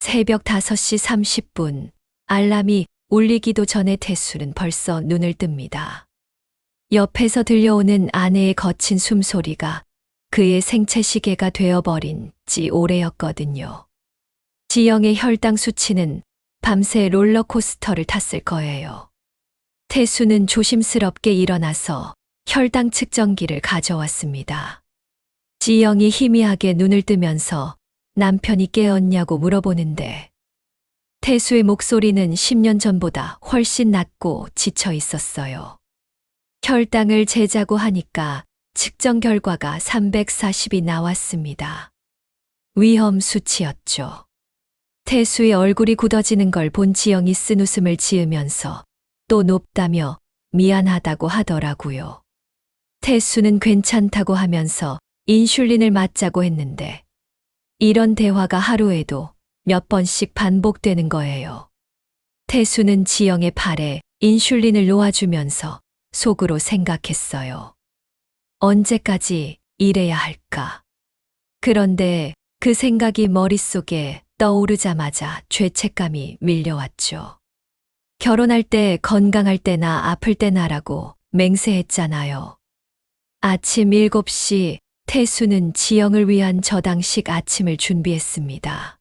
새벽 5시 30분, 알람이 울리기도 전에 태수는 벌써 눈을 뜹니다. 옆에서 들려오는 아내의 거친 숨소리가 그의 생체 시계가 되어버린 지 오래였거든요. 지영의 혈당 수치는 밤새 롤러코스터를 탔을 거예요. 태수는 조심스럽게 일어나서 혈당 측정기를 가져왔습니다. 지영이 희미하게 눈을 뜨면서 남편이 깨었냐고 물어보는데 태수의 목소리는 10년 전보다 훨씬 낮고 지쳐 있었어요. 혈당을 재자고 하니까 측정 결과가 340이 나왔습니다. 위험 수치였죠. 태수의 얼굴이 굳어지는 걸 본 지영이 쓴웃음을 지으면서 또 높다며 미안하다고 하더라고요. 태수는 괜찮다고 하면서 인슐린을 맞자고 했는데 이런 대화가 하루에도 몇 번씩 반복되는 거예요. 태수는 지영의 팔에 인슐린을 놓아주면서 속으로 생각했어요. 언제까지 이래야 할까? 그런데 그 생각이 머릿속에 떠오르자마자 죄책감이 밀려왔죠. 결혼할 때 건강할 때나 아플 때나라고 맹세했잖아요. 아침 7시 태수는 지영을 위한 저당식 아침을 준비했습니다.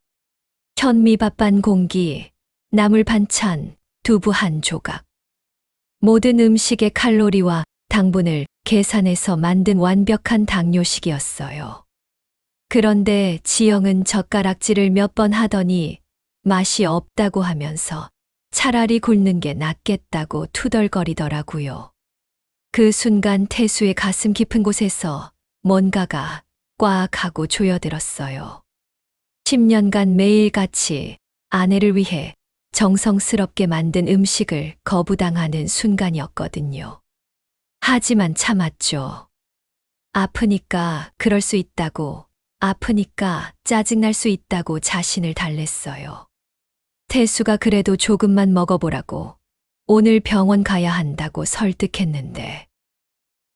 현미밥 반 공기, 나물 반찬, 두부 한 조각. 모든 음식의 칼로리와 당분을 계산해서 만든 완벽한 당뇨식이었어요. 그런데 지영은 젓가락질을 몇 번 하더니 맛이 없다고 하면서 차라리 굶는 게 낫겠다고 투덜거리더라고요. 그 순간 태수의 가슴 깊은 곳에서 뭔가가 꽉 하고 조여들었어요. 10년간 매일같이 아내를 위해 정성스럽게 만든 음식을 거부당하는 순간이었거든요. 하지만 참았죠. 아프니까 그럴 수 있다고, 아프니까 짜증날 수 있다고 자신을 달랬어요. 태수가 그래도 조금만 먹어보라고, 오늘 병원 가야 한다고 설득했는데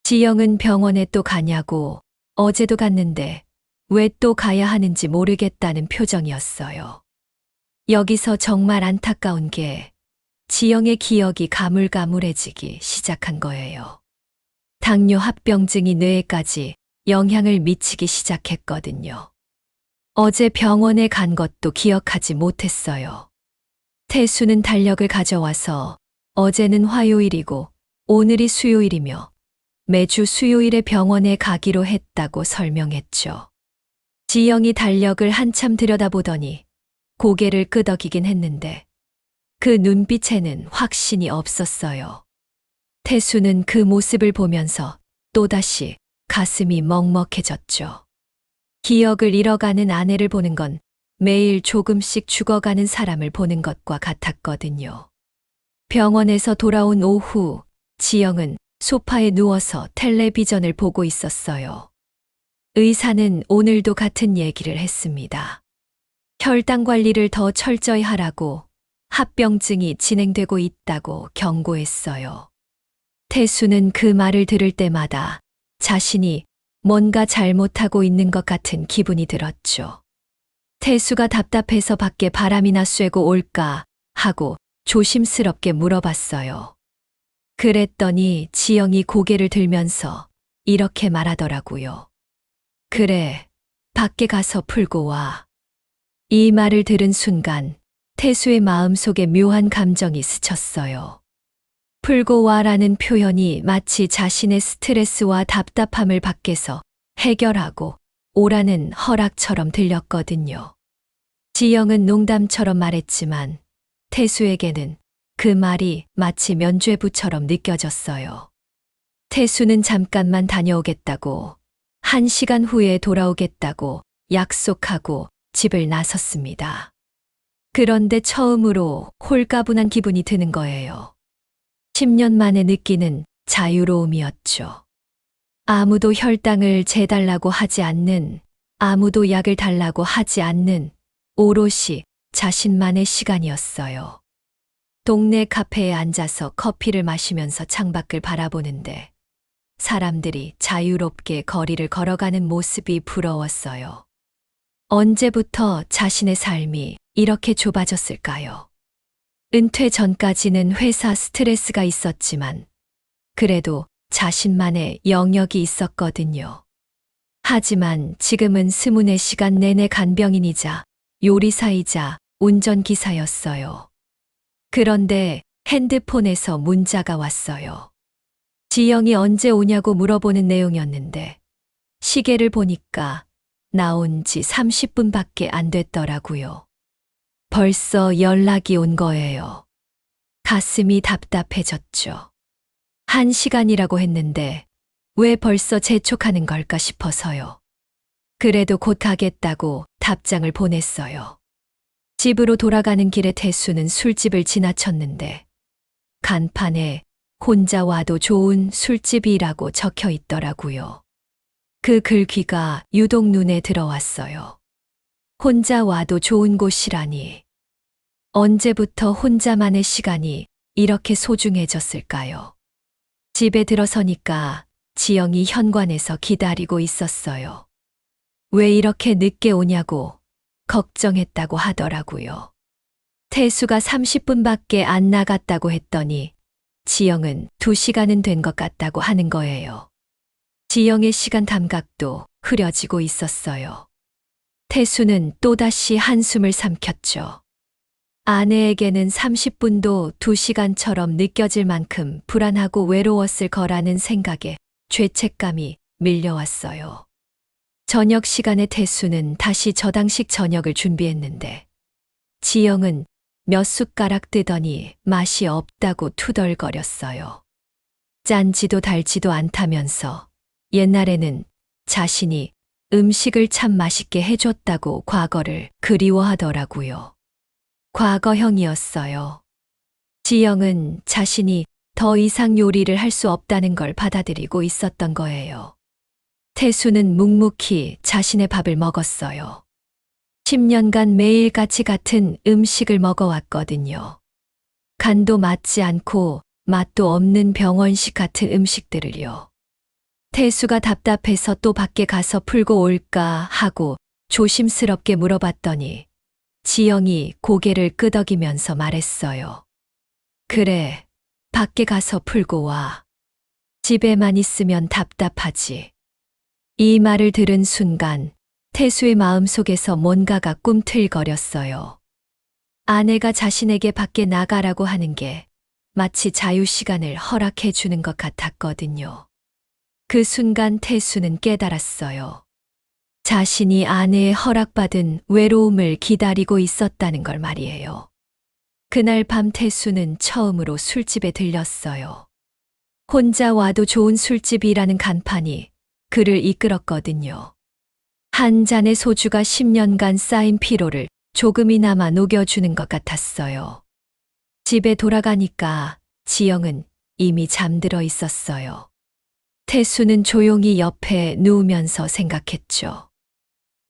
지영은 병원에 또 가냐고, 어제도 갔는데 왜 또 가야 하는지 모르겠다는 표정이었어요. 여기서 정말 안타까운 게 지영의 기억이 가물가물해지기 시작한 거예요. 당뇨 합병증이 뇌에까지 영향을 미치기 시작했거든요. 어제 병원에 간 것도 기억하지 못했어요. 태수는 달력을 가져와서 어제는 화요일이고 오늘이 수요일이며 매주 수요일에 병원에 가기로 했다고 설명했죠. 지영이 달력을 한참 들여다보더니 고개를 끄덕이긴 했는데 그 눈빛에는 확신이 없었어요. 태수는 그 모습을 보면서 또다시 가슴이 먹먹해졌죠. 기억을 잃어가는 아내를 보는 건 매일 조금씩 죽어가는 사람을 보는 것과 같았거든요. 병원에서 돌아온 오후, 지영은 소파에 누워서 텔레비전을 보고 있었어요. 의사는 오늘도 같은 얘기를 했습니다. 혈당 관리를 더 철저히 하라고, 합병증이 진행되고 있다고 경고했어요. 태수는 그 말을 들을 때마다 자신이 뭔가 잘못하고 있는 것 같은 기분이 들었죠. 태수가 답답해서 밖에 바람이나 쐬고 올까 하고 조심스럽게 물어봤어요. 그랬더니 지영이 고개를 들면서 이렇게 말하더라고요. 그래, 밖에 가서 풀고 와. 이 말을 들은 순간 태수의 마음속에 묘한 감정이 스쳤어요. 풀고 와라는 표현이 마치 자신의 스트레스와 답답함을 밖에서 해결하고 오라는 허락처럼 들렸거든요. 지영은 농담처럼 말했지만 태수에게는 그 말이 마치 면죄부처럼 느껴졌어요. 태수는 잠깐만 다녀오겠다고, 1시간 후에 돌아오겠다고 약속하고 집을 나섰습니다. 그런데 처음으로 홀가분한 기분이 드는 거예요. 10년 만에 느끼는 자유로움이었죠. 아무도 혈당을 재달라고 하지 않는, 아무도 약을 달라고 하지 않는 오롯이 자신만의 시간이었어요. 동네 카페에 앉아서 커피를 마시면서 창밖을 바라보는데 사람들이 자유롭게 거리를 걸어가는 모습이 부러웠어요. 언제부터 자신의 삶이 이렇게 좁아졌을까요? 은퇴 전까지는 회사 스트레스가 있었지만 그래도 자신만의 영역이 있었거든요. 하지만 지금은 24시간 내내 간병인이자 요리사이자 운전기사였어요. 그런데 핸드폰에서 문자가 왔어요. 지영이 언제 오냐고 물어보는 내용이었는데 시계를 보니까 나온 지 30분밖에 안 됐더라고요. 벌써 연락이 온 거예요. 가슴이 답답해졌죠. 1시간이라고 했는데 왜 벌써 재촉하는 걸까 싶어서요. 그래도 곧 가겠다고 답장을 보냈어요. 집으로 돌아가는 길에 태수는 술집을 지나쳤는데 간판에 혼자 와도 좋은 술집이라고 적혀 있더라고요. 그 글귀가 유독 눈에 들어왔어요. 혼자 와도 좋은 곳이라니. 언제부터 혼자만의 시간이 이렇게 소중해졌을까요? 집에 들어서니까 지영이 현관에서 기다리고 있었어요. 왜 이렇게 늦게 오냐고 걱정했다고 하더라고요. 태수가 30분밖에 안 나갔다고 했더니 지영은 2시간은 된 것 같다고 하는 거예요. 지영의 시간 감각도 흐려지고 있었어요. 태수는 또다시 한숨을 삼켰죠. 아내에게는 30분도 2시간처럼 느껴질 만큼 불안하고 외로웠을 거라는 생각에 죄책감이 밀려왔어요. 저녁 시간에 태수는 다시 저당식 저녁을 준비했는데 지영은 몇 숟가락 뜨더니 맛이 없다고 투덜거렸어요. 짠지도 달지도 않다면서 옛날에는 자신이 음식을 참 맛있게 해줬다고 과거를 그리워하더라고요. 과거형이었어요. 지영은 자신이 더 이상 요리를 할 수 없다는 걸 받아들이고 있었던 거예요. 태수는 묵묵히 자신의 밥을 먹었어요. 10년간 매일같이 같은 음식을 먹어왔거든요. 간도 맞지 않고 맛도 없는 병원식 같은 음식들을요. 태수가 답답해서 또 밖에 가서 풀고 올까 하고 조심스럽게 물어봤더니 지영이 고개를 끄덕이면서 말했어요. 그래, 밖에 가서 풀고 와. 집에만 있으면 답답하지. 이 말을 들은 순간 태수의 마음속에서 뭔가가 꿈틀거렸어요. 아내가 자신에게 밖에 나가라고 하는 게 마치 자유시간을 허락해 주는 것 같았거든요. 그 순간 태수는 깨달았어요. 자신이 아내의 허락받은 외로움을 기다리고 있었다는 걸 말이에요. 그날 밤 태수는 처음으로 술집에 들렸어요. 혼자 와도 좋은 술집이라는 간판이 그를 이끌었거든요. 한 잔의 소주가 10년간 쌓인 피로를 조금이나마 녹여주는 것 같았어요. 집에 돌아가니까 지영은 이미 잠들어 있었어요. 태수는 조용히 옆에 누우면서 생각했죠.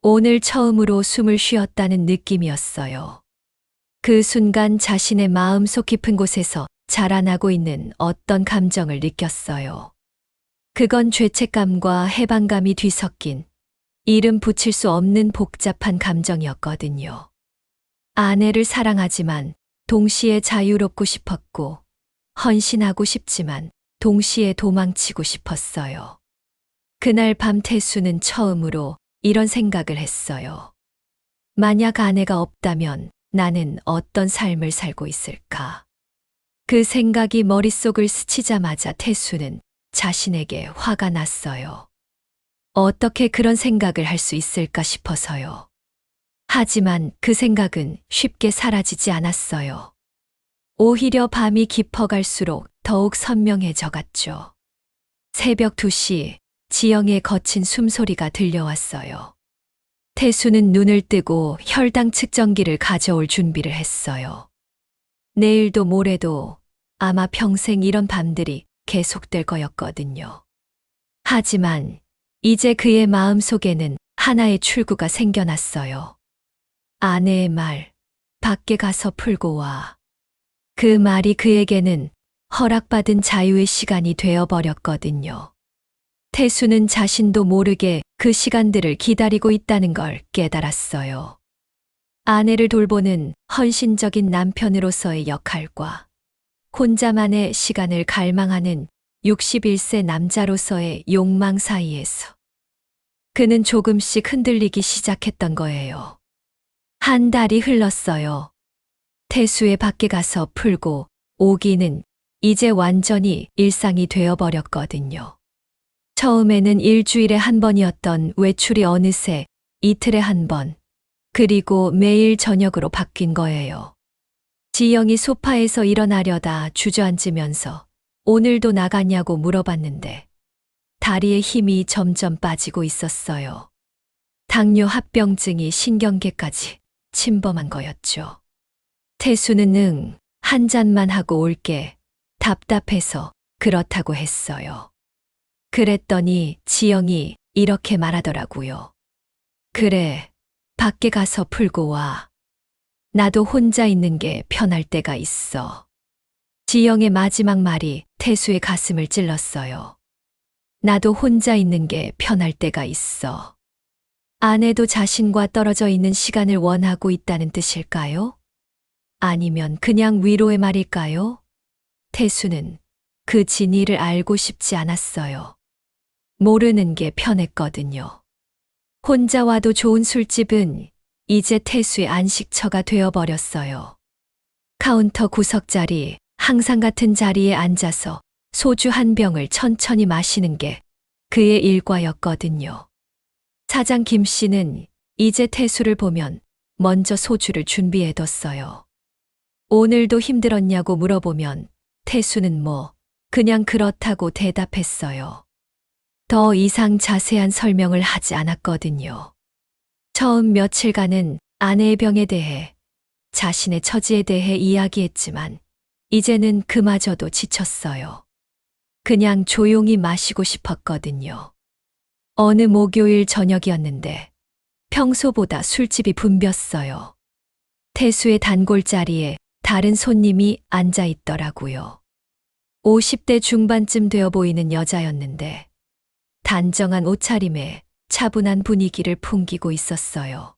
오늘 처음으로 숨을 쉬었다는 느낌이었어요. 그 순간 자신의 마음속 깊은 곳에서 자라나고 있는 어떤 감정을 느꼈어요. 그건 죄책감과 해방감이 뒤섞인 이름 붙일 수 없는 복잡한 감정이었거든요. 아내를 사랑하지만 동시에 자유롭고 싶었고 헌신하고 싶지만 동시에 도망치고 싶었어요. 그날 밤 태수는 처음으로 이런 생각을 했어요. 만약 아내가 없다면 나는 어떤 삶을 살고 있을까? 그 생각이 머릿속을 스치자마자 태수는 자신에게 화가 났어요. 어떻게 그런 생각을 할 수 있을까 싶어서요. 하지만 그 생각은 쉽게 사라지지 않았어요. 오히려 밤이 깊어갈수록 더욱 선명해져 갔죠. 새벽 2시 지영의 거친 숨소리가 들려왔어요. 태수는 눈을 뜨고 혈당 측정기를 가져올 준비를 했어요. 내일도 모레도 아마 평생 이런 밤들이 계속될 거였거든요. 하지만 이제 그의 마음속에는 하나의 출구가 생겨났어요. 아내의 말, 밖에 가서 풀고 와. 그 말이 그에게는 허락받은 자유의 시간이 되어버렸거든요. 태수는 자신도 모르게 그 시간들을 기다리고 있다는 걸 깨달았어요. 아내를 돌보는 헌신적인 남편으로서의 역할과 혼자만의 시간을 갈망하는 61세 남자로서의 욕망 사이에서 그는 조금씩 흔들리기 시작했던 거예요. 한 달이 흘렀어요. 태수의 밖에 가서 풀고 오기는 이제 완전히 일상이 되어버렸거든요. 처음에는 일주일에 한 번이었던 외출이 어느새 이틀에 한 번, 그리고 매일 저녁으로 바뀐 거예요. 지영이 소파에서 일어나려다 주저앉으면서 오늘도 나갔냐고 물어봤는데 다리에 힘이 점점 빠지고 있었어요. 당뇨 합병증이 신경계까지 침범한 거였죠. 태수는 한 잔만 하고 올게 답답해서 그렇다고 했어요. 그랬더니 지영이 이렇게 말하더라고요. 그래, 밖에 가서 풀고 와. 나도 혼자 있는 게 편할 때가 있어. 지영의 마지막 말이 태수의 가슴을 찔렀어요. 나도 혼자 있는 게 편할 때가 있어. 아내도 자신과 떨어져 있는 시간을 원하고 있다는 뜻일까요? 아니면 그냥 위로의 말일까요? 태수는 그 진위를 알고 싶지 않았어요. 모르는 게 편했거든요. 혼자 와도 좋은 술집은 이제 태수의 안식처가 되어버렸어요. 카운터 구석자리, 항상 같은 자리에 앉아서 소주 한 병을 천천히 마시는 게 그의 일과였거든요. 사장 김 씨는 이제 태수를 보면 먼저 소주를 준비해뒀어요. 오늘도 힘들었냐고 물어보면 태수는 그냥 그렇다고 대답했어요. 더 이상 자세한 설명을 하지 않았거든요. 처음 며칠간은 아내의 병에 대해, 자신의 처지에 대해 이야기했지만 이제는 그마저도 지쳤어요. 그냥 조용히 마시고 싶었거든요. 어느 목요일 저녁이었는데 평소보다 술집이 붐볐어요. 태수의 단골 자리에 다른 손님이 앉아 있더라고요. 50대 중반쯤 되어 보이는 여자였는데 단정한 옷차림에 차분한 분위기를 풍기고 있었어요.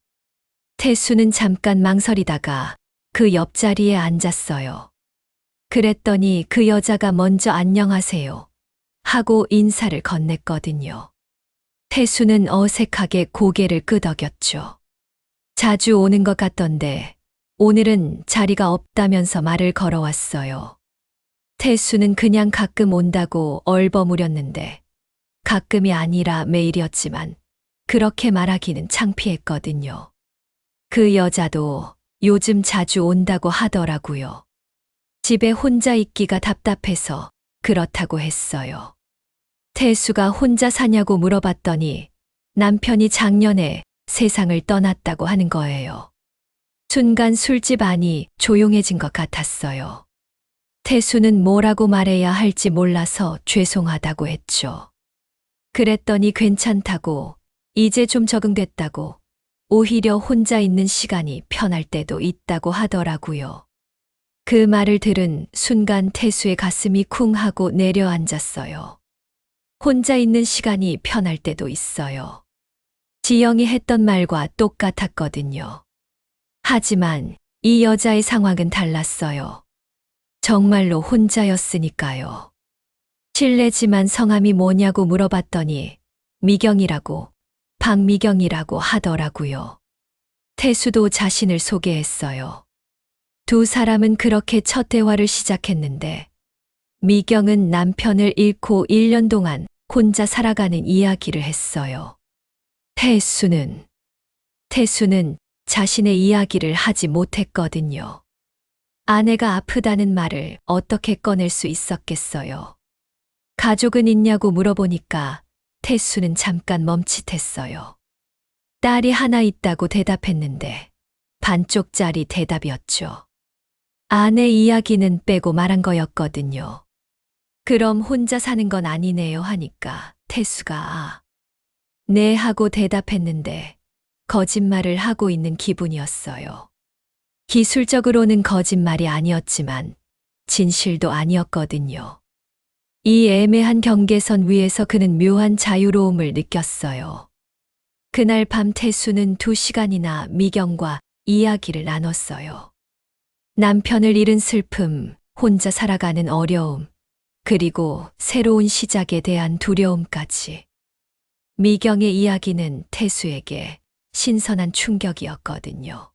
태수는 잠깐 망설이다가 그 옆자리에 앉았어요. 그랬더니 그 여자가 먼저 안녕하세요 하고 인사를 건넸거든요. 태수는 어색하게 고개를 끄덕였죠. 자주 오는 것 같던데 오늘은 자리가 없다면서 말을 걸어왔어요. 태수는 그냥 가끔 온다고 얼버무렸는데 가끔이 아니라 매일이었지만 그렇게 말하기는 창피했거든요. 그 여자도 요즘 자주 온다고 하더라고요. 집에 혼자 있기가 답답해서 그렇다고 했어요. 태수가 혼자 사냐고 물어봤더니 남편이 작년에 세상을 떠났다고 하는 거예요. 순간 술집 안이 조용해진 것 같았어요. 태수는 뭐라고 말해야 할지 몰라서 죄송하다고 했죠. 그랬더니 괜찮다고, 이제 좀 적응됐다고, 오히려 혼자 있는 시간이 편할 때도 있다고 하더라고요. 그 말을 들은 순간 태수의 가슴이 쿵 하고 내려앉았어요. 혼자 있는 시간이 편할 때도 있어요. 지영이 했던 말과 똑같았거든요. 하지만 이 여자의 상황은 달랐어요. 정말로 혼자였으니까요. 실례지만 성함이 뭐냐고 물어봤더니 미경이라고, 박미경이라고 하더라고요. 태수도 자신을 소개했어요. 두 사람은 그렇게 첫 대화를 시작했는데 미경은 남편을 잃고 1년 동안 혼자 살아가는 이야기를 했어요. 태수는 자신의 이야기를 하지 못했거든요. 아내가 아프다는 말을 어떻게 꺼낼 수 있었겠어요. 가족은 있냐고 물어보니까 태수는 잠깐 멈칫했어요. 딸이 하나 있다고 대답했는데 반쪽짜리 대답이었죠. 아내 이야기는 빼고 말한 거였거든요. 그럼 혼자 사는 건 아니네요 하니까 태수가 네 하고 대답했는데 거짓말을 하고 있는 기분이었어요. 기술적으로는 거짓말이 아니었지만 진실도 아니었거든요. 이 애매한 경계선 위에서 그는 묘한 자유로움을 느꼈어요. 그날 밤 태수는 2시간이나 미경과 이야기를 나눴어요. 남편을 잃은 슬픔, 혼자 살아가는 어려움, 그리고 새로운 시작에 대한 두려움까지. 미경의 이야기는 태수에게 신선한 충격이었거든요.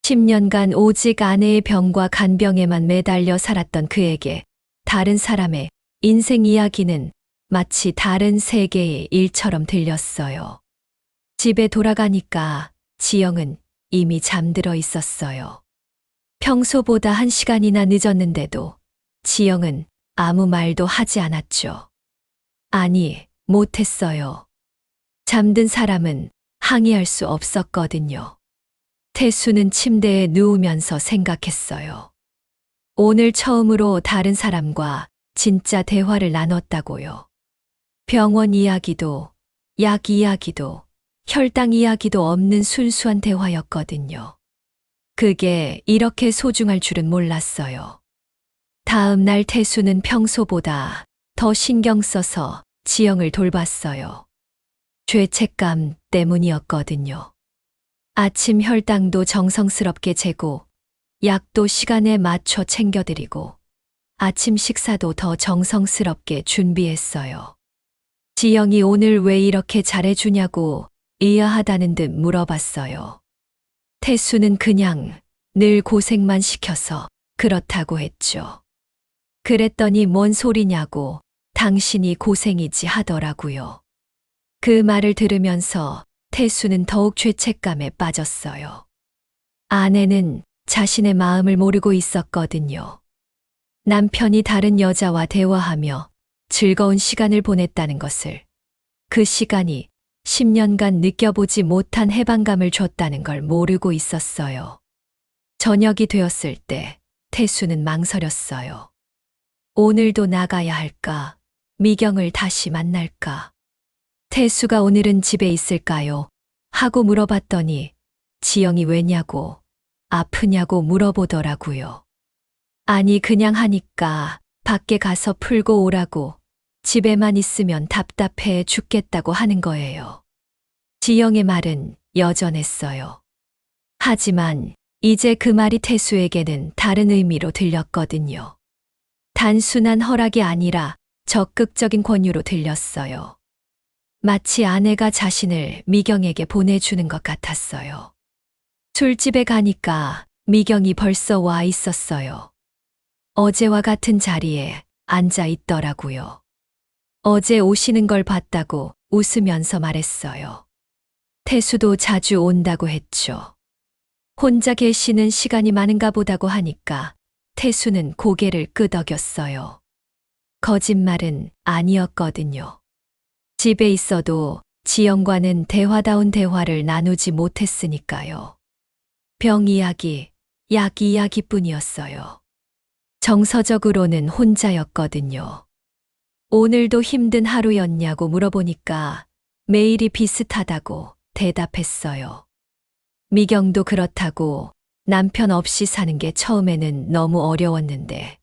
10년간 오직 아내의 병과 간병에만 매달려 살았던 그에게 다른 사람의 인생 이야기는 마치 다른 세계의 일처럼 들렸어요. 집에 돌아가니까 지영은 이미 잠들어 있었어요. 평소보다 1시간이나 늦었는데도 지영은 아무 말도 하지 않았죠. 아니, 못했어요. 잠든 사람은 항의할 수 없었거든요. 태수는 침대에 누우면서 생각했어요. 오늘 처음으로 다른 사람과 진짜 대화를 나눴다고요. 병원 이야기도, 약 이야기도, 혈당 이야기도 없는 순수한 대화였거든요. 그게 이렇게 소중할 줄은 몰랐어요. 다음 날 태수는 평소보다 더 신경 써서 지영을 돌봤어요. 죄책감 때문이었거든요. 아침 혈당도 정성스럽게 재고, 약도 시간에 맞춰 챙겨드리고, 아침 식사도 더 정성스럽게 준비했어요. 지영이 오늘 왜 이렇게 잘해주냐고 의아하다는 듯 물어봤어요. 태수는 그냥 늘 고생만 시켜서 그렇다고 했죠. 그랬더니 뭔 소리냐고 당신이 고생이지 하더라고요. 그 말을 들으면서 태수는 더욱 죄책감에 빠졌어요. 아내는 자신의 마음을 모르고 있었거든요. 남편이 다른 여자와 대화하며 즐거운 시간을 보냈다는 것을, 그 시간이 10년간 느껴보지 못한 해방감을 줬다는 걸 모르고 있었어요. 저녁이 되었을 때 태수는 망설였어요. 오늘도 나가야 할까? 미경을 다시 만날까? 태수가 오늘은 집에 있을까요? 하고 물어봤더니 지영이 왜냐고, 아프냐고 물어보더라고요. 아니, 그냥 하니까 밖에 가서 풀고 오라고, 집에만 있으면 답답해 죽겠다고 하는 거예요. 지영의 말은 여전했어요. 하지만 이제 그 말이 태수에게는 다른 의미로 들렸거든요. 단순한 허락이 아니라 적극적인 권유로 들렸어요. 마치 아내가 자신을 미경에게 보내주는 것 같았어요. 술집에 가니까 미경이 벌써 와 있었어요. 어제와 같은 자리에 앉아 있더라고요. 어제 오시는 걸 봤다고 웃으면서 말했어요. 태수도 자주 온다고 했죠. 혼자 계시는 시간이 많은가 보다고 하니까 태수는 고개를 끄덕였어요. 거짓말은 아니었거든요. 집에 있어도 지영과는 대화다운 대화를 나누지 못했으니까요. 병 이야기, 약 이야기뿐이었어요. 정서적으로는 혼자였거든요. 오늘도 힘든 하루였냐고 물어보니까 매일이 비슷하다고 대답했어요. 미경도 그렇다고 남편 없이 사는 게 처음에는 너무 어려웠는데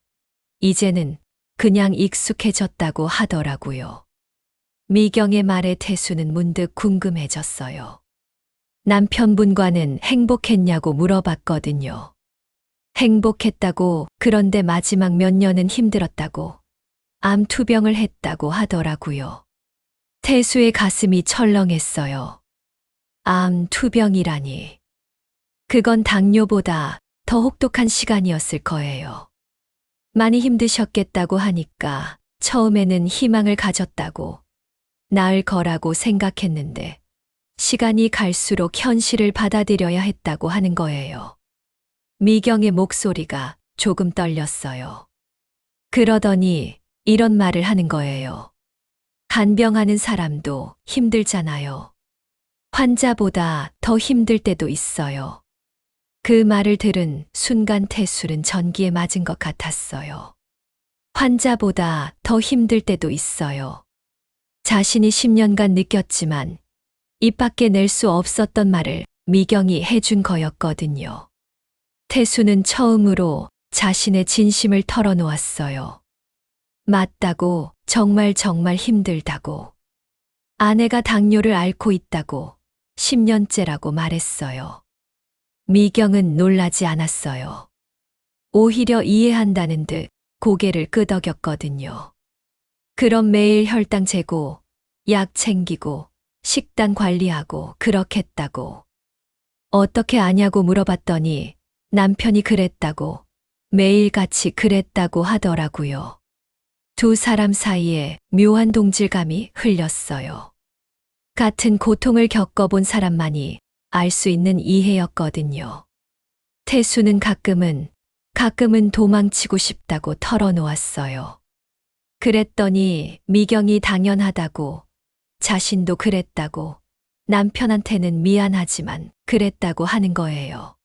이제는 그냥 익숙해졌다고 하더라고요. 미경의 말에 태수는 문득 궁금해졌어요. 남편분과는 행복했냐고 물어봤거든요. 행복했다고, 그런데 마지막 몇 년은 힘들었다고, 암 투병을 했다고 하더라고요. 태수의 가슴이 철렁했어요. 암 투병이라니. 그건 당뇨보다 더 혹독한 시간이었을 거예요. 많이 힘드셨겠다고 하니까 처음에는 희망을 가졌다고, 나을 거라고 생각했는데 시간이 갈수록 현실을 받아들여야 했다고 하는 거예요. 미경의 목소리가 조금 떨렸어요. 그러더니 이런 말을 하는 거예요. 간병하는 사람도 힘들잖아요. 환자보다 더 힘들 때도 있어요. 그 말을 들은 순간 태수는 전기에 맞은 것 같았어요. 환자보다 더 힘들 때도 있어요. 자신이 10년간 느꼈지만 입 밖에 낼 수 없었던 말을 미경이 해준 거였거든요. 태수는 처음으로 자신의 진심을 털어놓았어요. 맞다고, 정말 힘들다고. 아내가 당뇨를 앓고 있다고 10년째라고 말했어요. 미경은 놀라지 않았어요. 오히려 이해한다는 듯 고개를 끄덕였거든요. 그럼 매일 혈당 재고, 약 챙기고, 식단 관리하고 그렇겠다고. 어떻게 아냐고 물어봤더니 남편이 그랬다고, 매일같이 그랬다고 하더라고요. 두 사람 사이에 묘한 동질감이 흘렸어요. 같은 고통을 겪어본 사람만이 알 수 있는 이해였거든요. 태수는 가끔은 도망치고 싶다고 털어놓았어요. 그랬더니 미경이 당연하다고, 자신도 그랬다고, 남편한테는 미안하지만 그랬다고 하는 거예요.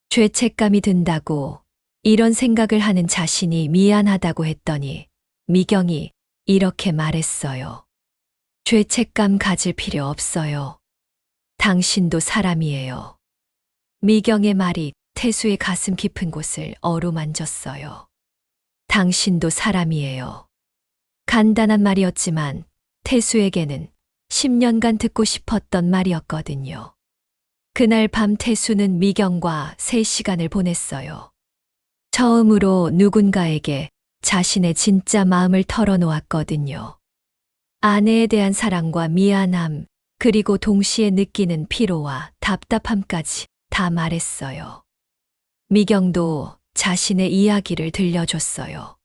죄책감이 든다고, 이런 생각을 하는 자신이 미안하다고 했더니 미경이 이렇게 말했어요. 죄책감 가질 필요 없어요. 당신도 사람이에요. 미경의 말이 태수의 가슴 깊은 곳을 어루만졌어요. 당신도 사람이에요. 간단한 말이었지만 태수에게는 10년간 듣고 싶었던 말이었거든요. 그날 밤 태수는 미경과 3시간을 보냈어요. 처음으로 누군가에게 자신의 진짜 마음을 털어놓았거든요. 아내에 대한 사랑과 미안함, 그리고 동시에 느끼는 피로와 답답함까지 다 말했어요. 미경도 자신의 이야기를 들려줬어요.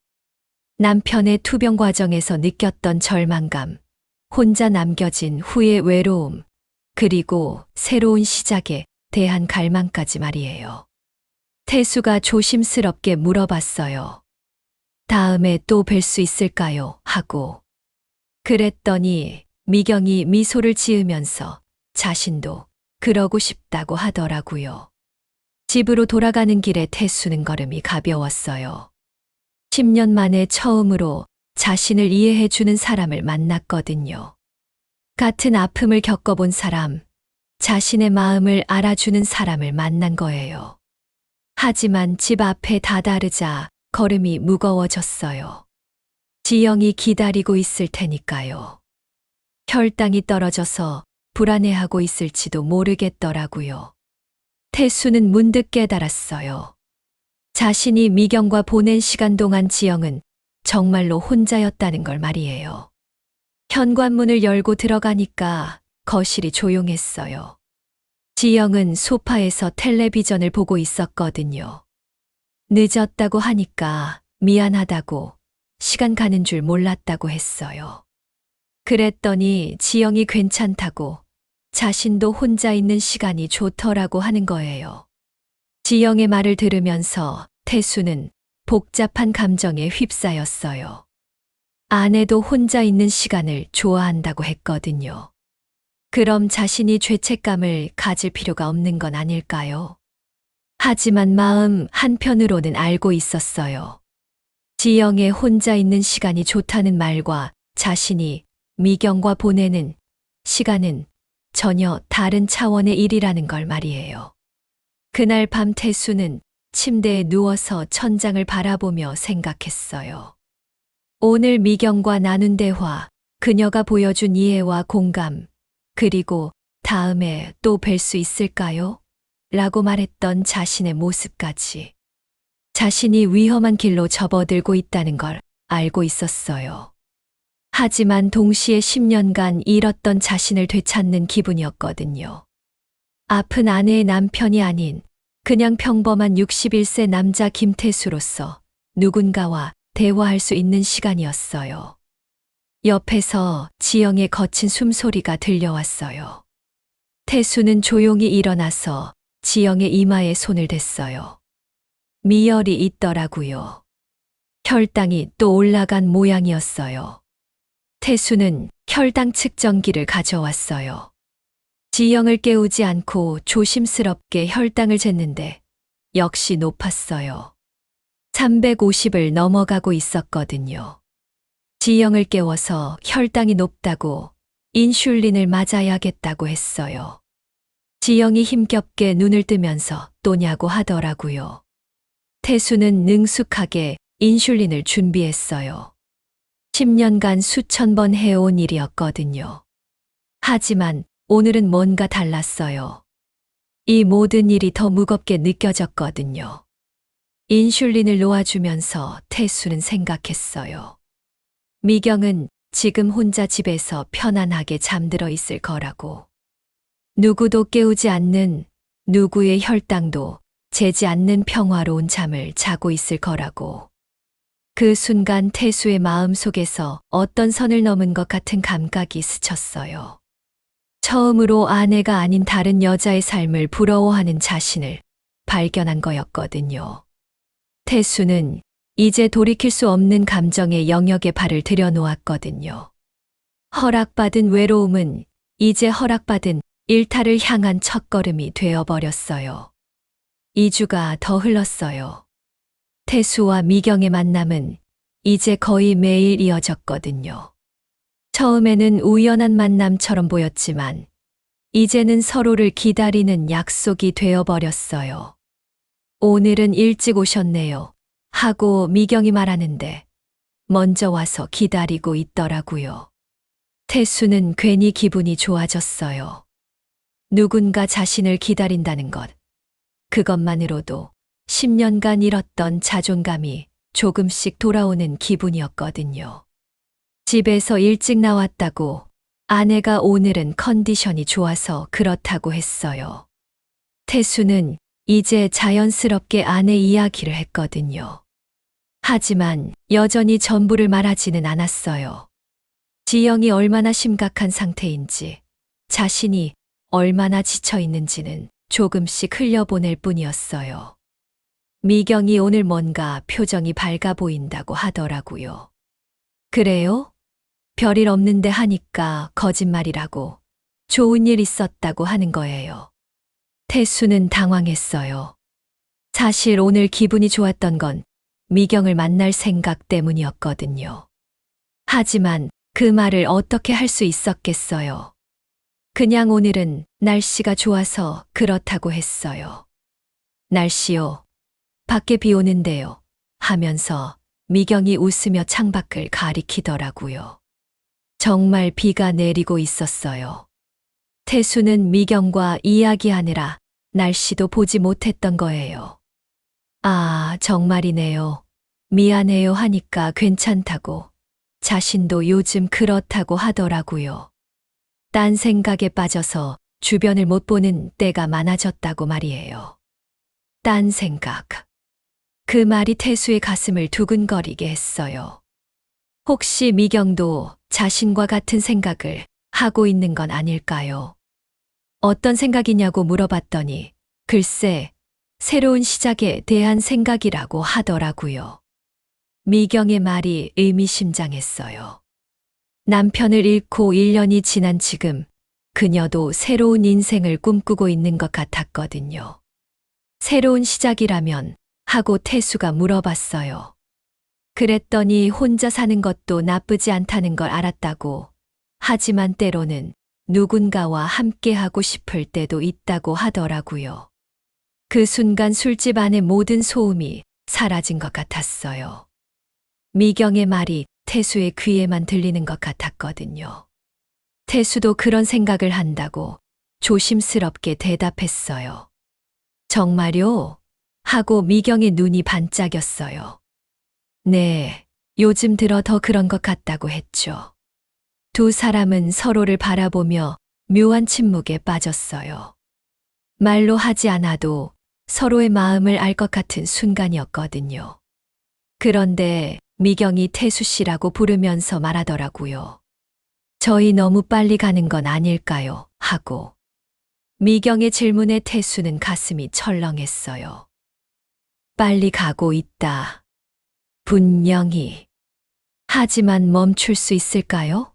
남편의 투병 과정에서 느꼈던 절망감, 혼자 남겨진 후의 외로움, 그리고 새로운 시작에 대한 갈망까지 말이에요. 태수가 조심스럽게 물어봤어요. 다음에 또 뵐 수 있을까요? 하고. 그랬더니 미경이 미소를 지으면서 자신도 그러고 싶다고 하더라고요. 집으로 돌아가는 길에 태수는 걸음이 가벼웠어요. 10년 만에 처음으로 자신을 이해해주는 사람을 만났거든요. 같은 아픔을 겪어본 사람, 자신의 마음을 알아주는 사람을 만난 거예요. 하지만 집 앞에 다다르자 걸음이 무거워졌어요. 지영이 기다리고 있을 테니까요. 혈당이 떨어져서 불안해하고 있을지도 모르겠더라고요. 태수는 문득 깨달았어요. 자신이 미경과 보낸 시간 동안 지영은 정말로 혼자였다는 걸 말이에요. 현관문을 열고 들어가니까 거실이 조용했어요. 지영은 소파에서 텔레비전을 보고 있었거든요. 늦었다고 하니까 미안하다고, 시간 가는 줄 몰랐다고 했어요. 그랬더니 지영이 괜찮다고, 자신도 혼자 있는 시간이 좋더라고 하는 거예요. 지영의 말을 들으면서 태수는 복잡한 감정에 휩싸였어요. 아내도 혼자 있는 시간을 좋아한다고 했거든요. 그럼 자신이 죄책감을 가질 필요가 없는 건 아닐까요? 하지만 마음 한편으로는 알고 있었어요. 지영의 혼자 있는 시간이 좋다는 말과 자신이 미경과 보내는 시간은 전혀 다른 차원의 일이라는 걸 말이에요. 그날 밤 태수는 침대에 누워서 천장을 바라보며 생각했어요. 오늘 미경과 나눈 대화, 그녀가 보여준 이해와 공감, 그리고 다음에 또 뵐 수 있을까요? 라고 말했던 자신의 모습까지. 자신이 위험한 길로 접어들고 있다는 걸 알고 있었어요. 하지만 동시에 10년간 잃었던 자신을 되찾는 기분이었거든요. 아픈 아내의 남편이 아닌 그냥 평범한 61세 남자 김태수로서 누군가와 대화할 수 있는 시간이었어요. 옆에서 지영의 거친 숨소리가 들려왔어요. 태수는 조용히 일어나서 지영의 이마에 손을 댔어요. 미열이 있더라고요. 혈당이 또 올라간 모양이었어요. 태수는 혈당 측정기를 가져왔어요. 지영을 깨우지 않고 조심스럽게 혈당을 쟀는데 역시 높았어요. 350을 넘어가고 있었거든요. 지영을 깨워서 혈당이 높다고 인슐린을 맞아야겠다고 했어요. 지영이 힘겹게 눈을 뜨면서 또냐고 하더라고요. 태수는 능숙하게 인슐린을 준비했어요. 10년간 수천 번 해온 일이었거든요. 하지만 오늘은 뭔가 달랐어요. 이 모든 일이 더 무겁게 느껴졌거든요. 인슐린을 놓아주면서 태수는 생각했어요. 미경은 지금 혼자 집에서 편안하게 잠들어 있을 거라고. 누구도 깨우지 않는, 누구의 혈당도 재지 않는 평화로운 잠을 자고 있을 거라고. 그 순간 태수의 마음 속에서 어떤 선을 넘은 것 같은 감각이 스쳤어요. 처음으로 아내가 아닌 다른 여자의 삶을 부러워하는 자신을 발견한 거였거든요. 태수는 이제 돌이킬 수 없는 감정의 영역에 발을 들여놓았거든요. 허락받은 외로움은 이제 허락받은 일탈을 향한 첫걸음이 되어버렸어요. 2주가 더 흘렀어요. 태수와 미경의 만남은 이제 거의 매일 이어졌거든요. 처음에는 우연한 만남처럼 보였지만 이제는 서로를 기다리는 약속이 되어버렸어요. 오늘은 일찍 오셨네요. 하고 미경이 말하는데 먼저 와서 기다리고 있더라고요. 태수는 괜히 기분이 좋아졌어요. 누군가 자신을 기다린다는 것. 그것만으로도 10년간 잃었던 자존감이 조금씩 돌아오는 기분이었거든요. 집에서 일찍 나왔다고 아내가 오늘은 컨디션이 좋아서 그렇다고 했어요. 태수는 이제 자연스럽게 아내 이야기를 했거든요. 하지만 여전히 전부를 말하지는 않았어요. 지영이 얼마나 심각한 상태인지, 자신이 얼마나 지쳐 있는지는 조금씩 흘려보낼 뿐이었어요. 미경이 오늘 뭔가 표정이 밝아 보인다고 하더라고요. 그래요? 별일 없는데 하니까 거짓말이라고 좋은 일 있었다고 하는 거예요. 태수는 당황했어요. 사실 오늘 기분이 좋았던 건 미경을 만날 생각 때문이었거든요. 하지만 그 말을 어떻게 할 수 있었겠어요. 그냥 오늘은 날씨가 좋아서 그렇다고 했어요. 날씨요? 밖에 비 오는데요. 하면서 미경이 웃으며 창밖을 가리키더라고요. 정말 비가 내리고 있었어요. 태수는 미경과 이야기하느라 날씨도 보지 못했던 거예요. 아, 정말이네요. 미안해요 하니까 괜찮다고. 자신도 요즘 그렇다고 하더라고요. 딴 생각에 빠져서 주변을 못 보는 때가 많아졌다고 말이에요. 딴 생각. 그 말이 태수의 가슴을 두근거리게 했어요. 혹시 미경도 자신과 같은 생각을 하고 있는 건 아닐까요? 어떤 생각이냐고 물어봤더니 글쎄, 새로운 시작에 대한 생각이라고 하더라고요. 미경의 말이 의미심장했어요. 남편을 잃고 1년이 지난 지금 그녀도 새로운 인생을 꿈꾸고 있는 것 같았거든요. 새로운 시작이라면 하고 태수가 물어봤어요. 그랬더니 혼자 사는 것도 나쁘지 않다는 걸 알았다고. 하지만 때로는 누군가와 함께하고 싶을 때도 있다고 하더라고요. 그 순간 술집 안의 모든 소음이 사라진 것 같았어요. 미경의 말이 태수의 귀에만 들리는 것 같았거든요. 태수도 그런 생각을 한다고 조심스럽게 대답했어요. 정말요? 하고 미경의 눈이 반짝였어요. 네, 요즘 들어 더 그런 것 같다고 했죠. 두 사람은 서로를 바라보며 묘한 침묵에 빠졌어요. 말로 하지 않아도 서로의 마음을 알 것 같은 순간이었거든요. 그런데 미경이 태수 씨라고 부르면서 말하더라고요. 저희 너무 빨리 가는 건 아닐까요? 하고. 미경의 질문에 태수는 가슴이 철렁했어요. 빨리 가고 있다. 분명히. 하지만 멈출 수 있을까요?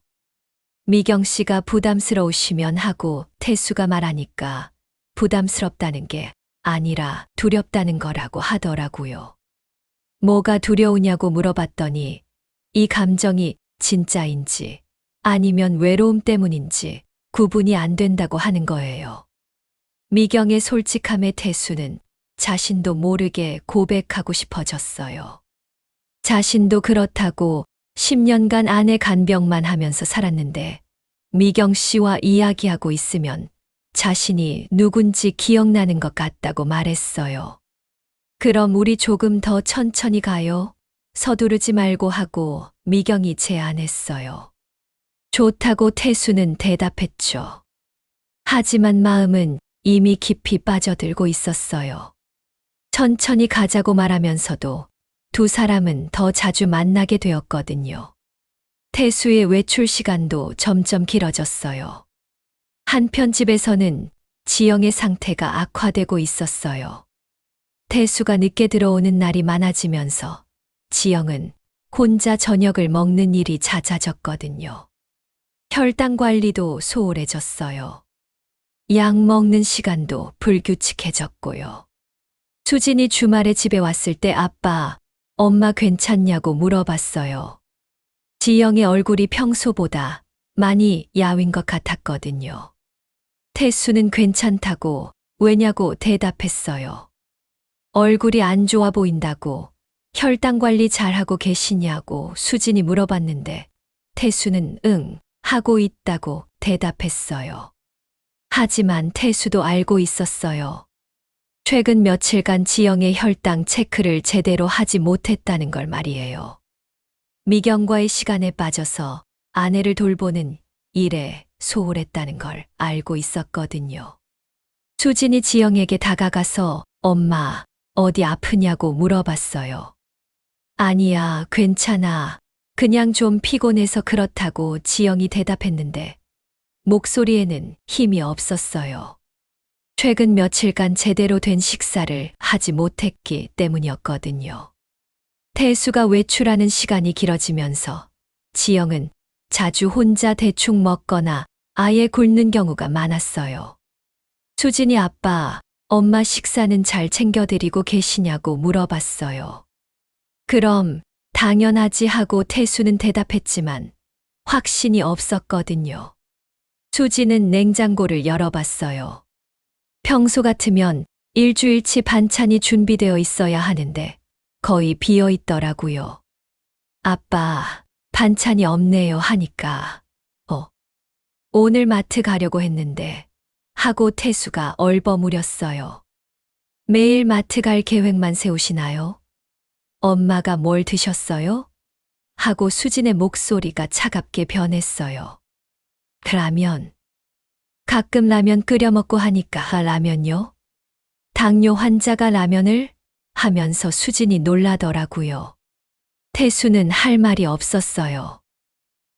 미경 씨가 부담스러우시면 하고 태수가 말하니까 부담스럽다는 게 아니라 두렵다는 거라고 하더라고요. 뭐가 두려우냐고 물어봤더니 이 감정이 진짜인지 아니면 외로움 때문인지 구분이 안 된다고 하는 거예요. 미경의 솔직함에 태수는 자신도 모르게 고백하고 싶어졌어요. 자신도 그렇다고 10년간 아내 간병만 하면서 살았는데 미경 씨와 이야기하고 있으면 자신이 누군지 기억나는 것 같다고 말했어요. 그럼 우리 조금 더 천천히 가요. 서두르지 말고 하고 미경이 제안했어요. 좋다고 태수는 대답했죠. 하지만 마음은 이미 깊이 빠져들고 있었어요. 천천히 가자고 말하면서도 두 사람은 더 자주 만나게 되었거든요. 태수의 외출 시간도 점점 길어졌어요. 한편 집에서는 지영의 상태가 악화되고 있었어요. 태수가 늦게 들어오는 날이 많아지면서 지영은 혼자 저녁을 먹는 일이 잦아졌거든요. 혈당 관리도 소홀해졌어요. 약 먹는 시간도 불규칙해졌고요. 수진이 주말에 집에 왔을 때 아빠, 엄마 괜찮냐고 물어봤어요. 지영의 얼굴이 평소보다 많이 야윈 것 같았거든요. 태수는 괜찮다고 왜냐고 대답했어요. 얼굴이 안 좋아 보인다고 혈당 관리 잘하고 계시냐고 수진이 물어봤는데 태수는 응 하고 있다고 대답했어요. 하지만 태수도 알고 있었어요. 최근 며칠간 지영의 혈당 체크를 제대로 하지 못했다는 걸 말이에요. 미경과의 시간에 빠져서 아내를 돌보는 일에 소홀했다는 걸 알고 있었거든요. 수진이 지영에게 다가가서 엄마, 어디 아프냐고 물어봤어요. 아니야, 괜찮아. 그냥 좀 피곤해서 그렇다고 지영이 대답했는데 목소리에는 힘이 없었어요. 최근 며칠간 제대로 된 식사를 하지 못했기 때문이었거든요. 태수가 외출하는 시간이 길어지면서 지영은 자주 혼자 대충 먹거나 아예 굶는 경우가 많았어요. 수진이 아빠, 엄마 식사는 잘 챙겨드리고 계시냐고 물어봤어요. 그럼 당연하지 하고 태수는 대답했지만 확신이 없었거든요. 수진은 냉장고를 열어봤어요. 평소 같으면 일주일치 반찬이 준비되어 있어야 하는데 거의 비어 있더라고요. 아빠, 반찬이 없네요 하니까 오늘 마트 가려고 했는데 하고 태수가 얼버무렸어요. 매일 마트 갈 계획만 세우시나요? 엄마가 뭘 드셨어요? 하고 수진의 목소리가 차갑게 변했어요. 라면. 가끔 라면 끓여 먹고 하니까 라면요? 당뇨 환자가 라면을? 하면서 수진이 놀라더라고요. 태수는 할 말이 없었어요.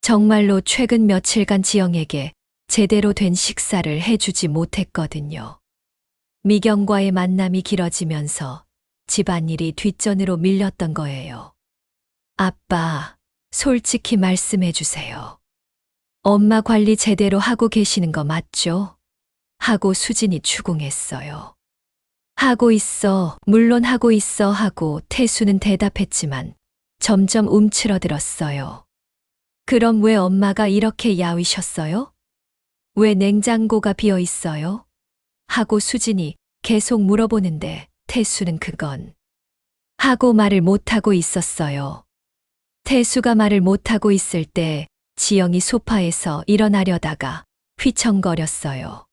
정말로 최근 며칠간 지영에게 제대로 된 식사를 해주지 못했거든요. 미경과의 만남이 길어지면서 집안일이 뒷전으로 밀렸던 거예요. 아빠, 솔직히 말씀해 주세요. 엄마 관리 제대로 하고 계시는 거 맞죠? 하고 수진이 추궁했어요. 하고 있어, 물론 하고 있어 하고 태수는 대답했지만 점점 움츠러들었어요. 그럼 왜 엄마가 이렇게 야위셨어요? 왜 냉장고가 비어 있어요? 하고 수진이 계속 물어보는데 태수는 그건 하고 말을 못하고 있었어요. 태수가 말을 못하고 있을 때 지영이 소파에서 일어나려다가 휘청거렸어요.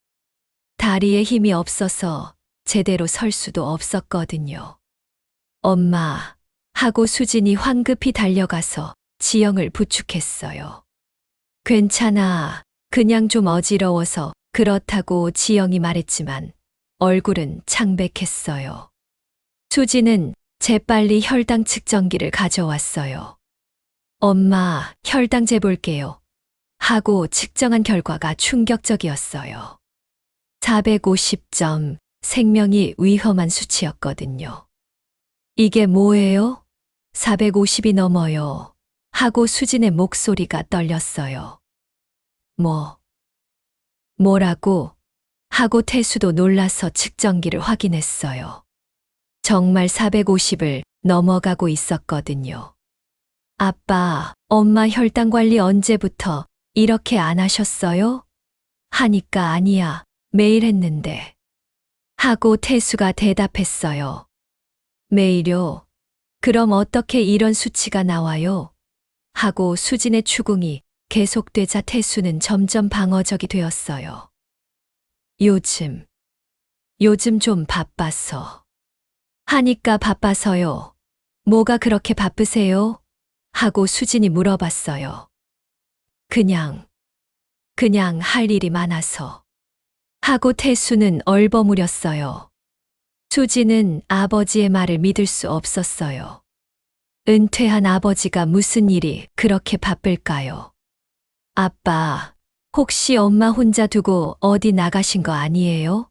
다리에 힘이 없어서 제대로 설 수도 없었거든요. 엄마, 하고 수진이 황급히 달려가서 지영을 부축했어요. 괜찮아. 그냥 좀 어지러워서 그렇다고 지영이 말했지만 얼굴은 창백했어요. 수진은 재빨리 혈당 측정기를 가져왔어요. 엄마, 혈당 재볼게요. 하고 측정한 결과가 충격적이었어요. 450점, 생명이 위험한 수치였거든요. 이게 뭐예요? 450이 넘어요. 하고 수진의 목소리가 떨렸어요. 뭐라고? 하고 태수도 놀라서 측정기를 확인했어요. 정말 450을 넘어가고 있었거든요. 아빠, 엄마 혈당 관리 언제부터 이렇게 안 하셨어요? 하니까 아니야, 매일 했는데. 하고 태수가 대답했어요. 매일요? 그럼 어떻게 이런 수치가 나와요? 하고 수진의 추궁이 계속되자 태수는 점점 방어적이 되었어요. 요즘 좀 바빠서. 하니까 바빠서요. 뭐가 그렇게 바쁘세요? 하고 수진이 물어봤어요. 그냥 할 일이 많아서. 하고 태수는 얼버무렸어요. 수진은 아버지의 말을 믿을 수 없었어요. 은퇴한 아버지가 무슨 일이 그렇게 바쁠까요? 아빠, 혹시 엄마 혼자 두고 어디 나가신 거 아니에요?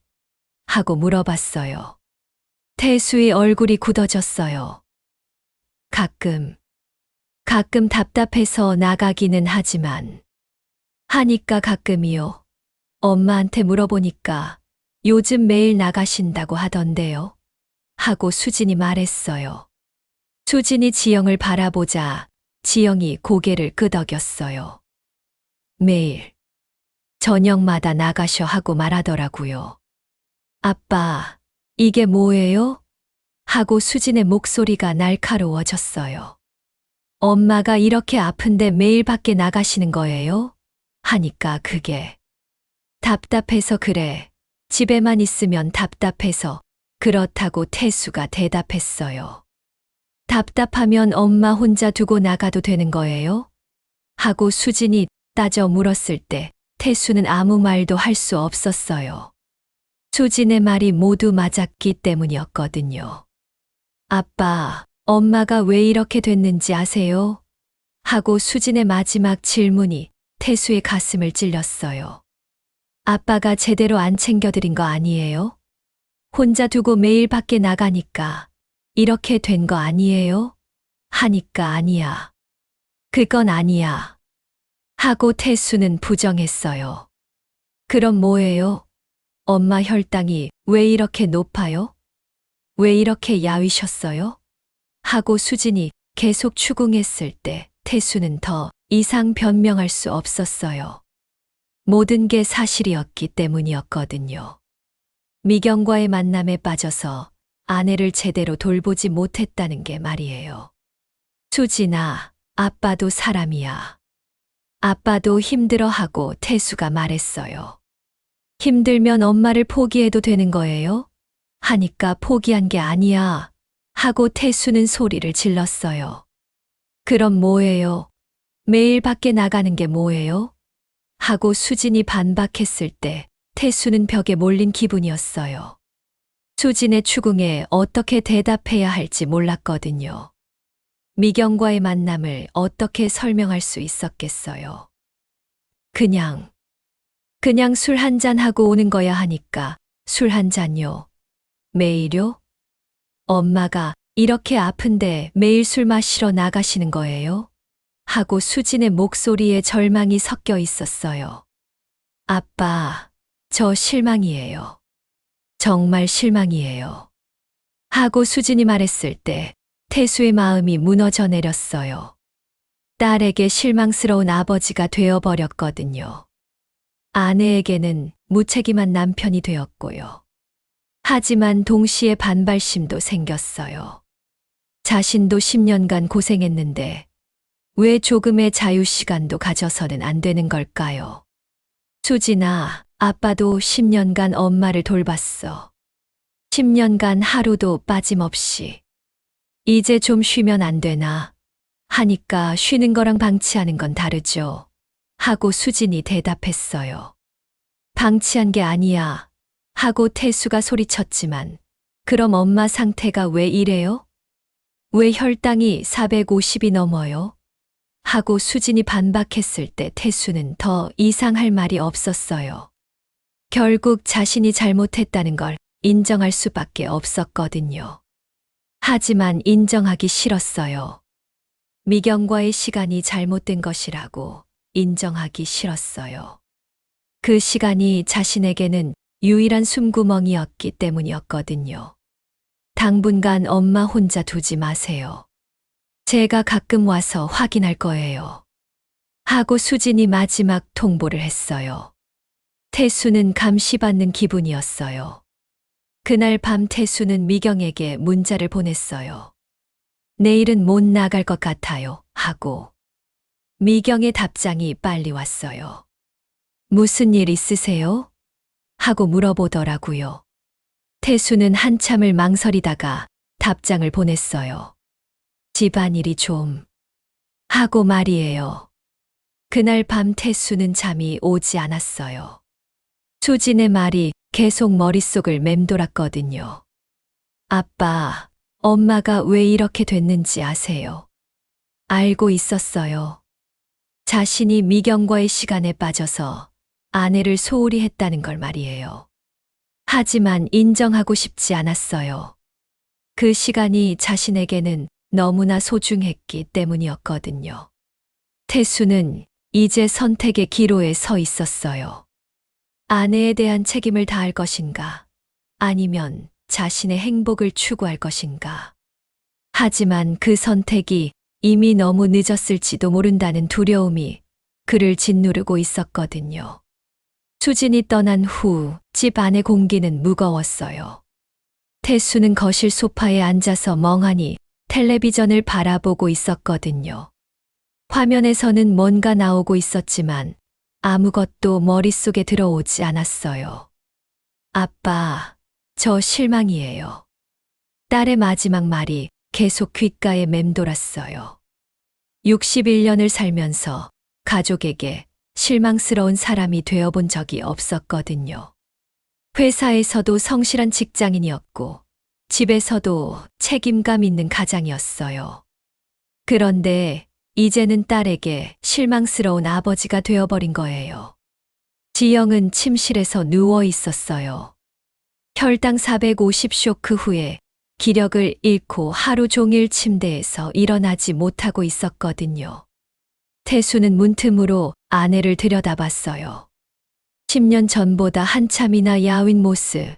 하고 물어봤어요. 태수의 얼굴이 굳어졌어요. 가끔 답답해서 나가기는 하지만. 하니까 가끔이요. 엄마한테 물어보니까 요즘 매일 나가신다고 하던데요. 하고 수진이 말했어요. 수진이 지영을 바라보자 지영이 고개를 끄덕였어요. 매일 저녁마다 나가셔 하고 말하더라고요. 아빠, 이게 뭐예요? 하고 수진의 목소리가 날카로워졌어요. 엄마가 이렇게 아픈데 매일 밖에 나가시는 거예요? 하니까 그게 답답해서 그래. 집에만 있으면 답답해서 그렇다고 태수가 대답했어요. 답답하면 엄마 혼자 두고 나가도 되는 거예요? 하고 수진이 따져 물었을 때 태수는 아무 말도 할 수 없었어요. 수진의 말이 모두 맞았기 때문이었거든요. 아빠, 엄마가 왜 이렇게 됐는지 아세요? 하고 수진의 마지막 질문이 태수의 가슴을 찔렸어요. 아빠가 제대로 안 챙겨드린 거 아니에요? 혼자 두고 매일 밖에 나가니까 이렇게 된 거 아니에요? 하니까 아니야. 그건 아니야. 하고 태수는 부정했어요. 그럼 뭐예요? 엄마 혈당이 왜 이렇게 높아요? 왜 이렇게 야위셨어요? 하고 수진이 계속 추궁했을 때 태수는 더 이상 변명할 수 없었어요. 모든 게 사실이었기 때문이었거든요. 미경과의 만남에 빠져서 아내를 제대로 돌보지 못했다는 게 말이에요. 수진아, 아빠도 사람이야. 아빠도 힘들어하고 태수가 말했어요. 힘들면 엄마를 포기해도 되는 거예요? 하니까 포기한 게 아니야. 하고 태수는 소리를 질렀어요. 그럼 뭐예요? 매일 밖에 나가는 게 뭐예요? 하고 수진이 반박했을 때 태수는 벽에 몰린 기분이었어요. 수진의 추궁에 어떻게 대답해야 할지 몰랐거든요. 미경과의 만남을 어떻게 설명할 수 있었겠어요. 그냥 술 한 잔 하고 오는 거야 하니까 술 한 잔요. 매일요? 엄마가 이렇게 아픈데 매일 술 마시러 나가시는 거예요? 하고 수진의 목소리에 절망이 섞여 있었어요. 아빠, 저 실망이에요. 정말 실망이에요. 하고 수진이 말했을 때 태수의 마음이 무너져 내렸어요. 딸에게 실망스러운 아버지가 되어버렸거든요. 아내에게는 무책임한 남편이 되었고요. 하지만 동시에 반발심도 생겼어요. 자신도 10년간 고생했는데 왜 조금의 자유 시간도 가져서는 안 되는 걸까요? 수진아, 아빠도 10년간 엄마를 돌봤어. 10년간 하루도 빠짐없이. 이제 좀 쉬면 안 되나? 하니까 쉬는 거랑 방치하는 건 다르죠. 하고 수진이 대답했어요. 방치한 게 아니야. 하고 태수가 소리쳤지만 그럼 엄마 상태가 왜 이래요? 왜 혈당이 450이 넘어요? 하고 수진이 반박했을 때 태수는 더 이상 할 말이 없었어요. 결국 자신이 잘못했다는 걸 인정할 수밖에 없었거든요. 하지만 인정하기 싫었어요. 미경과의 시간이 잘못된 것이라고 인정하기 싫었어요. 그 시간이 자신에게는 유일한 숨구멍이었기 때문이었거든요. 당분간 엄마 혼자 두지 마세요. 제가 가끔 와서 확인할 거예요. 하고 수진이 마지막 통보를 했어요. 태수는 감시받는 기분이었어요. 그날 밤 태수는 미경에게 문자를 보냈어요. 내일은 못 나갈 것 같아요. 하고. 미경의 답장이 빨리 왔어요. 무슨 일 있으세요? 하고 물어보더라고요. 태수는 한참을 망설이다가 답장을 보냈어요. 집안일이 좀 하고 말이에요. 그날 밤 태수는 잠이 오지 않았어요. 수진의 말이 계속 머릿속을 맴돌았거든요. 아빠, 엄마가 왜 이렇게 됐는지 아세요? 알고 있었어요. 자신이 미경과의 시간에 빠져서 아내를 소홀히 했다는 걸 말이에요. 하지만 인정하고 싶지 않았어요. 그 시간이 자신에게는 너무나 소중했기 때문이었거든요. 태수는 이제 선택의 기로에 서 있었어요. 아내에 대한 책임을 다할 것인가, 아니면 자신의 행복을 추구할 것인가. 하지만 그 선택이 이미 너무 늦었을지도 모른다는 두려움이 그를 짓누르고 있었거든요. 수진이 떠난 후 집 안의 공기는 무거웠어요. 태수는 거실 소파에 앉아서 멍하니 텔레비전을 바라보고 있었거든요. 화면에서는 뭔가 나오고 있었지만 아무것도 머릿속에 들어오지 않았어요. 아빠, 저 실망이에요. 딸의 마지막 말이 계속 귓가에 맴돌았어요. 61년을 살면서 가족에게 실망스러운 사람이 되어본 적이 없었거든요. 회사에서도 성실한 직장인이었고, 집에서도 책임감 있는 가장이었어요. 그런데 이제는 딸에게 실망스러운 아버지가 되어버린 거예요. 지영은 침실에서 누워 있었어요. 혈당 450 쇼크 후에 기력을 잃고 하루 종일 침대에서 일어나지 못하고 있었거든요. 태수는 문틈으로 아내를 들여다봤어요. 10년 전보다 한참이나 야윈 모습,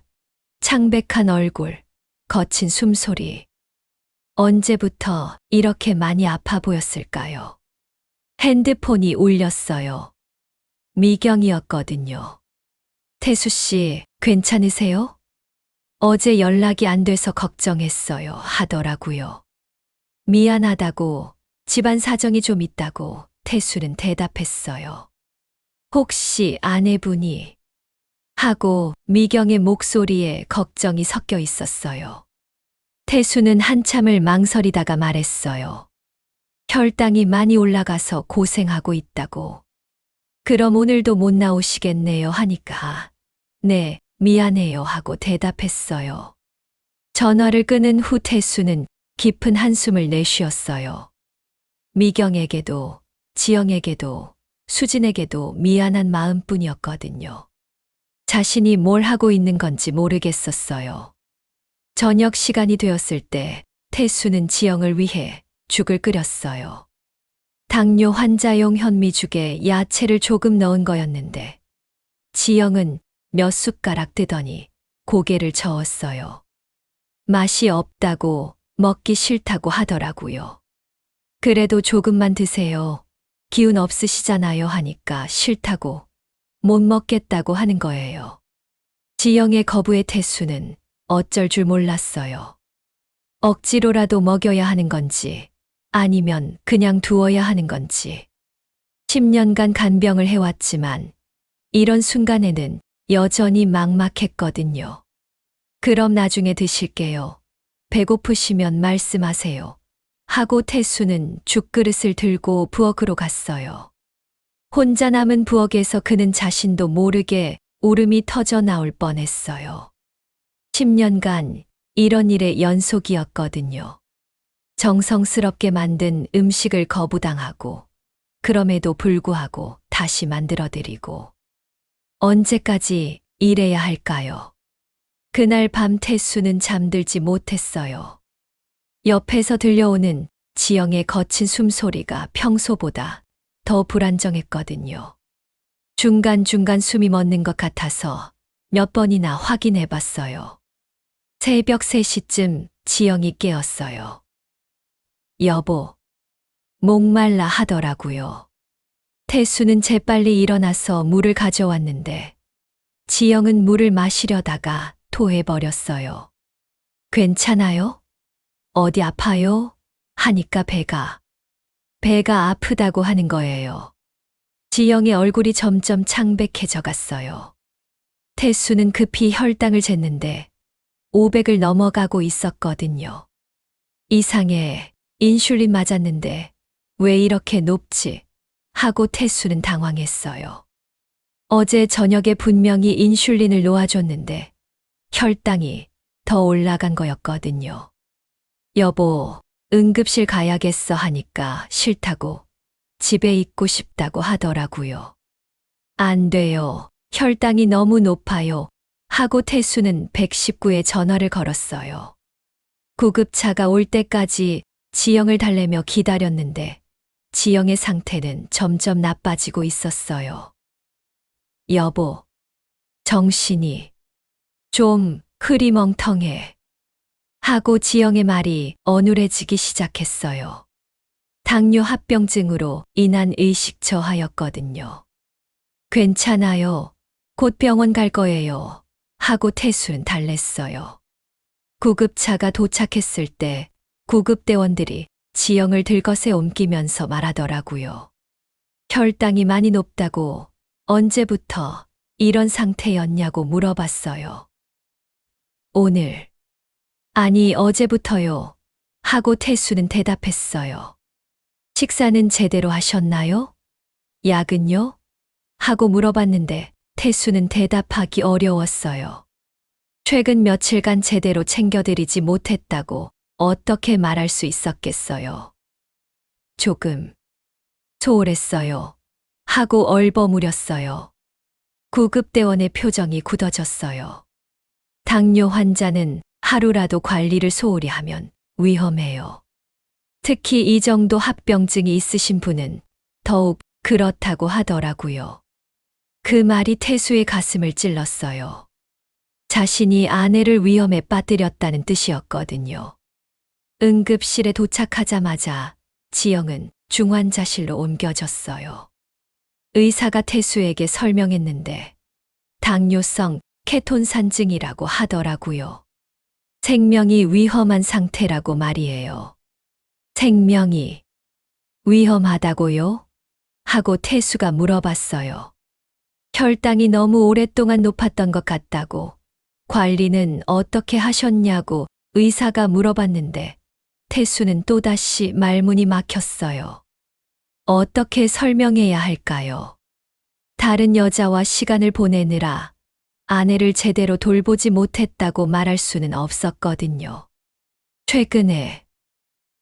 창백한 얼굴, 거친 숨소리. 언제부터 이렇게 많이 아파 보였을까요? 핸드폰이 울렸어요. 미경이었거든요. 태수 씨, 괜찮으세요? 어제 연락이 안 돼서 걱정했어요 하더라고요. 미안하다고, 집안 사정이 좀 있다고 태수는 대답했어요. 혹시 아내분이? 하고 미경의 목소리에 걱정이 섞여 있었어요. 태수는 한참을 망설이다가 말했어요. 혈당이 많이 올라가서 고생하고 있다고. 그럼 오늘도 못 나오시겠네요 하니까, 네, 미안해요 하고 대답했어요. 전화를 끊은 후 태수는 깊은 한숨을 내쉬었어요. 미경에게도, 지영에게도, 수진에게도 미안한 마음뿐이었거든요. 자신이 뭘 하고 있는 건지 모르겠었어요. 저녁 시간이 되었을 때 태수는 지영을 위해 죽을 끓였어요. 당뇨 환자용 현미죽에 야채를 조금 넣은 거였는데 지영은 몇 숟가락 뜨더니 고개를 저었어요. 맛이 없다고, 먹기 싫다고 하더라고요. 그래도 조금만 드세요. 기운 없으시잖아요 하니까 싫다고, 못 먹겠다고 하는 거예요. 지영의 거부에 태수는 어쩔 줄 몰랐어요. 억지로라도 먹여야 하는 건지, 아니면 그냥 두어야 하는 건지. 10년간 간병을 해왔지만 이런 순간에는 여전히 막막했거든요. 그럼 나중에 드실게요. 배고프시면 말씀하세요. 하고 태수는 죽그릇을 들고 부엌으로 갔어요. 혼자 남은 부엌에서 그는 자신도 모르게 울음이 터져 나올 뻔했어요. 10년간 이런 일의 연속이었거든요. 정성스럽게 만든 음식을 거부당하고, 그럼에도 불구하고 다시 만들어드리고. 언제까지 이래야 할까요? 그날 밤 태수는 잠들지 못했어요. 옆에서 들려오는 지영의 거친 숨소리가 평소보다 더 불안정했거든요. 중간중간 숨이 멎는 것 같아서 몇 번이나 확인해 봤어요. 새벽 3시쯤 지영이 깨었어요. 여보, 목말라 하더라고요. 태수는 재빨리 일어나서 물을 가져왔는데 지영은 물을 마시려다가 토해버렸어요. 괜찮아요? 어디 아파요? 하니까 배가 아프다고 하는 거예요. 지영의 얼굴이 점점 창백해져 갔어요. 태수는 급히 혈당을 쟀는데 500을 넘어가고 있었거든요. 이상해. 인슐린 맞았는데 왜 이렇게 높지? 하고 태수는 당황했어요. 어제 저녁에 분명히 인슐린을 놓아줬는데 혈당이 더 올라간 거였거든요. 여보, 응급실 가야겠어 하니까 싫다고 집에 있고 싶다고 하더라고요. 안 돼요. 혈당이 너무 높아요. 하고 태수는 119에 전화를 걸었어요. 구급차가 올 때까지 지영을 달래며 기다렸는데 지영의 상태는 점점 나빠지고 있었어요. 여보, 정신이 좀 흐리멍텅해. 하고 지영의 말이 어눌해지기 시작했어요. 당뇨 합병증으로 인한 의식 저하였거든요. 괜찮아요. 곧 병원 갈 거예요. 하고 태수는 달랬어요. 구급차가 도착했을 때 구급대원들이 지영을 들것에 옮기면서 말하더라고요. 혈당이 많이 높다고 언제부터 이런 상태였냐고 물어봤어요. 오늘. 아니, 어제부터요. 하고 태수는 대답했어요. 식사는 제대로 하셨나요? 약은요? 하고 물어봤는데 태수는 대답하기 어려웠어요. 최근 며칠간 제대로 챙겨드리지 못했다고 어떻게 말할 수 있었겠어요. 조금 소홀했어요. 하고 얼버무렸어요. 구급대원의 표정이 굳어졌어요. 당뇨 환자는 하루라도 관리를 소홀히 하면 위험해요. 특히 이 정도 합병증이 있으신 분은 더욱 그렇다고 하더라고요. 그 말이 태수의 가슴을 찔렀어요. 자신이 아내를 위험에 빠뜨렸다는 뜻이었거든요. 응급실에 도착하자마자 지영은 중환자실로 옮겨졌어요. 의사가 태수에게 설명했는데 당뇨성 케톤산증이라고 하더라고요. 생명이 위험한 상태라고 말이에요. 생명이 위험하다고요? 하고 태수가 물어봤어요. 혈당이 너무 오랫동안 높았던 것 같다고. 관리는 어떻게 하셨냐고 의사가 물어봤는데 태수는 또다시 말문이 막혔어요. 어떻게 설명해야 할까요? 다른 여자와 시간을 보내느라 아내를 제대로 돌보지 못했다고 말할 수는 없었거든요. 최근에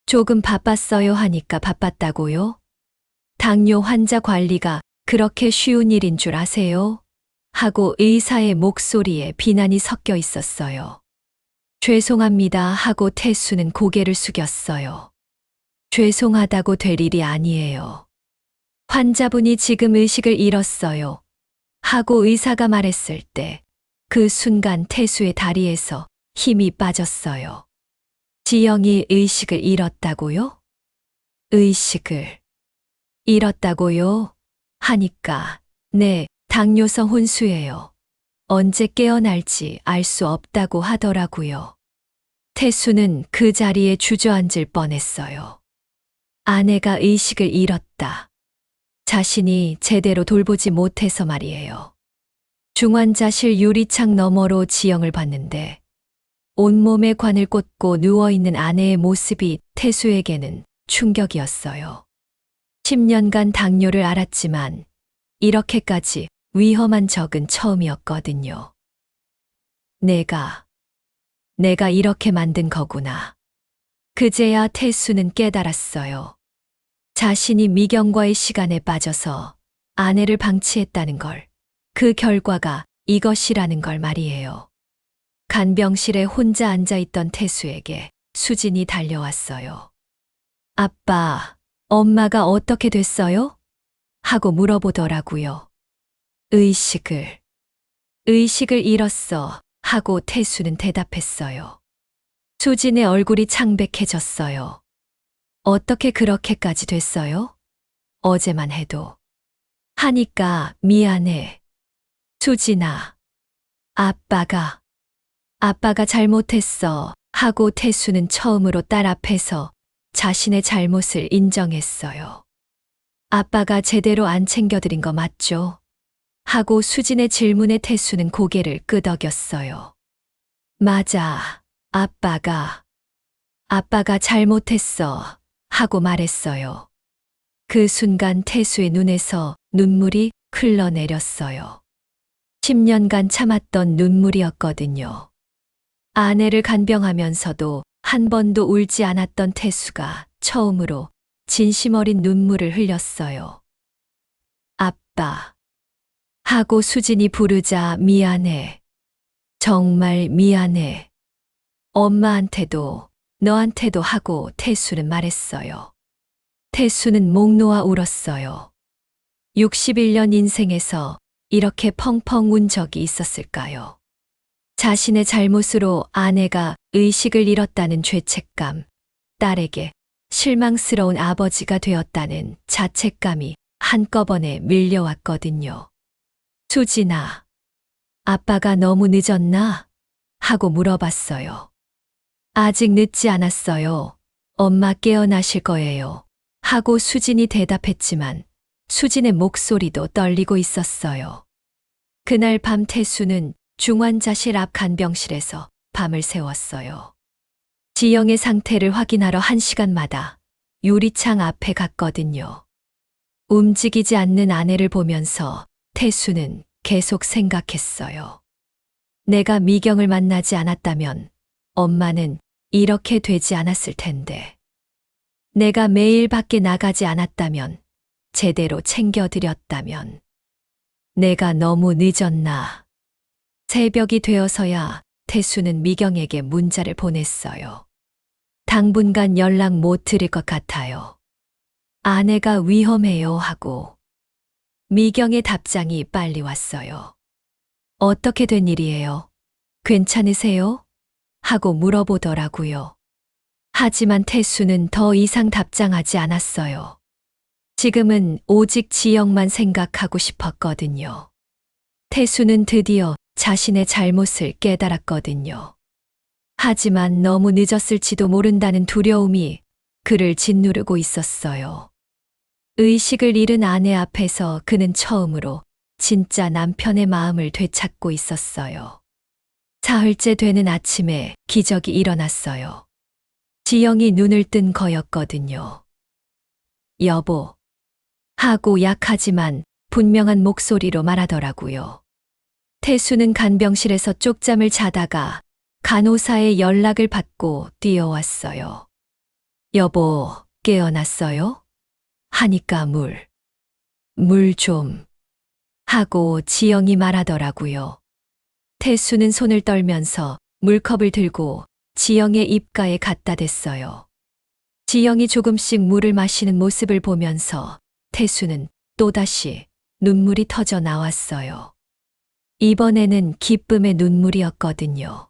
조금 바빴어요 하니까 바빴다고요? 당뇨 환자 관리가 그렇게 쉬운 일인 줄 아세요? 하고 의사의 목소리에 비난이 섞여 있었어요. 죄송합니다 하고 태수는 고개를 숙였어요. 죄송하다고 될 일이 아니에요. 환자분이 지금 의식을 잃었어요. 하고 의사가 말했을 때 그 순간 태수의 다리에서 힘이 빠졌어요. 지영이 의식을 잃었다고요? 의식을 잃었다고요? 하니까 네, 당뇨성 혼수예요. 언제 깨어날지 알 수 없다고 하더라고요. 태수는 그 자리에 주저앉을 뻔했어요. 아내가 의식을 잃었다. 자신이 제대로 돌보지 못해서 말이에요. 중환자실 유리창 너머로 지영을 봤는데 온몸에 관을 꽂고 누워있는 아내의 모습이 태수에게는 충격이었어요. 10년간 당뇨를 앓았지만 이렇게까지 위험한 적은 처음이었거든요. 내가 이렇게 만든 거구나. 그제야 태수는 깨달았어요. 자신이 미경과의 시간에 빠져서 아내를 방치했다는 걸, 그 결과가 이것이라는 걸 말이에요. 간병실에 혼자 앉아있던 태수에게 수진이 달려왔어요. 아빠, 엄마가 어떻게 됐어요? 하고 물어보더라고요. 의식을 잃었어. 하고 태수는 대답했어요. 수진의 얼굴이 창백해졌어요. 어떻게 그렇게까지 됐어요? 어제만 해도. 하니까 미안해. 수진아. 아빠가 잘못했어. 하고 태수는 처음으로 딸 앞에서 자신의 잘못을 인정했어요. 아빠가 제대로 안 챙겨드린 거 맞죠? 하고 수진의 질문에 태수는 고개를 끄덕였어요. 맞아, 아빠가 잘못했어. 하고 말했어요. 그 순간 태수의 눈에서 눈물이 흘러내렸어요. 10년간 참았던 눈물이었거든요. 아내를 간병하면서도 한 번도 울지 않았던 태수가 처음으로 진심 어린 눈물을 흘렸어요. 아빠. 하고 수진이 부르자 미안해. 정말 미안해. 엄마한테도 너한테도 하고 태수는 말했어요. 태수는 목 놓아 울었어요. 61년 인생에서 이렇게 펑펑 운 적이 있었을까요? 자신의 잘못으로 아내가 의식을 잃었다는 죄책감, 딸에게 실망스러운 아버지가 되었다는 자책감이 한꺼번에 밀려왔거든요. 수진아, 아빠가 너무 늦었나? 하고 물어봤어요. 아직 늦지 않았어요. 엄마 깨어나실 거예요. 하고 수진이 대답했지만 수진의 목소리도 떨리고 있었어요. 그날 밤 태수는 중환자실 앞 간병실에서 밤을 새웠어요. 지영의 상태를 확인하러 1시간마다 유리창 앞에 갔거든요. 움직이지 않는 아내를 보면서 태수는 계속 생각했어요. 내가 미경을 만나지 않았다면 엄마는 이렇게 되지 않았을 텐데. 내가 매일 밖에 나가지 않았다면, 제대로 챙겨드렸다면. 내가 너무 늦었나. 새벽이 되어서야 태수는 미경에게 문자를 보냈어요. 당분간 연락 못 드릴 것 같아요. 아내가 위험해요 하고. 미경의 답장이 빨리 왔어요. 어떻게 된 일이에요? 괜찮으세요? 하고 물어보더라고요. 하지만 태수는 더 이상 답장하지 않았어요. 지금은 오직 지영만 생각하고 싶었거든요. 태수는 드디어 자신의 잘못을 깨달았거든요. 하지만 너무 늦었을지도 모른다는 두려움이 그를 짓누르고 있었어요. 의식을 잃은 아내 앞에서 그는 처음으로 진짜 남편의 마음을 되찾고 있었어요. 사흘째 되는 아침에 기적이 일어났어요. 지영이 눈을 뜬 거였거든요. 여보. 하고 약하지만 분명한 목소리로 말하더라고요. 태수는 간병실에서 쪽잠을 자다가 간호사의 연락을 받고 뛰어왔어요. 여보, 깨어났어요? 하니까 물 좀. 하고 지영이 말하더라고요. 태수는 손을 떨면서 물컵을 들고 지영의 입가에 갖다 댔어요. 지영이 조금씩 물을 마시는 모습을 보면서 태수는 또다시 눈물이 터져 나왔어요. 이번에는 기쁨의 눈물이었거든요.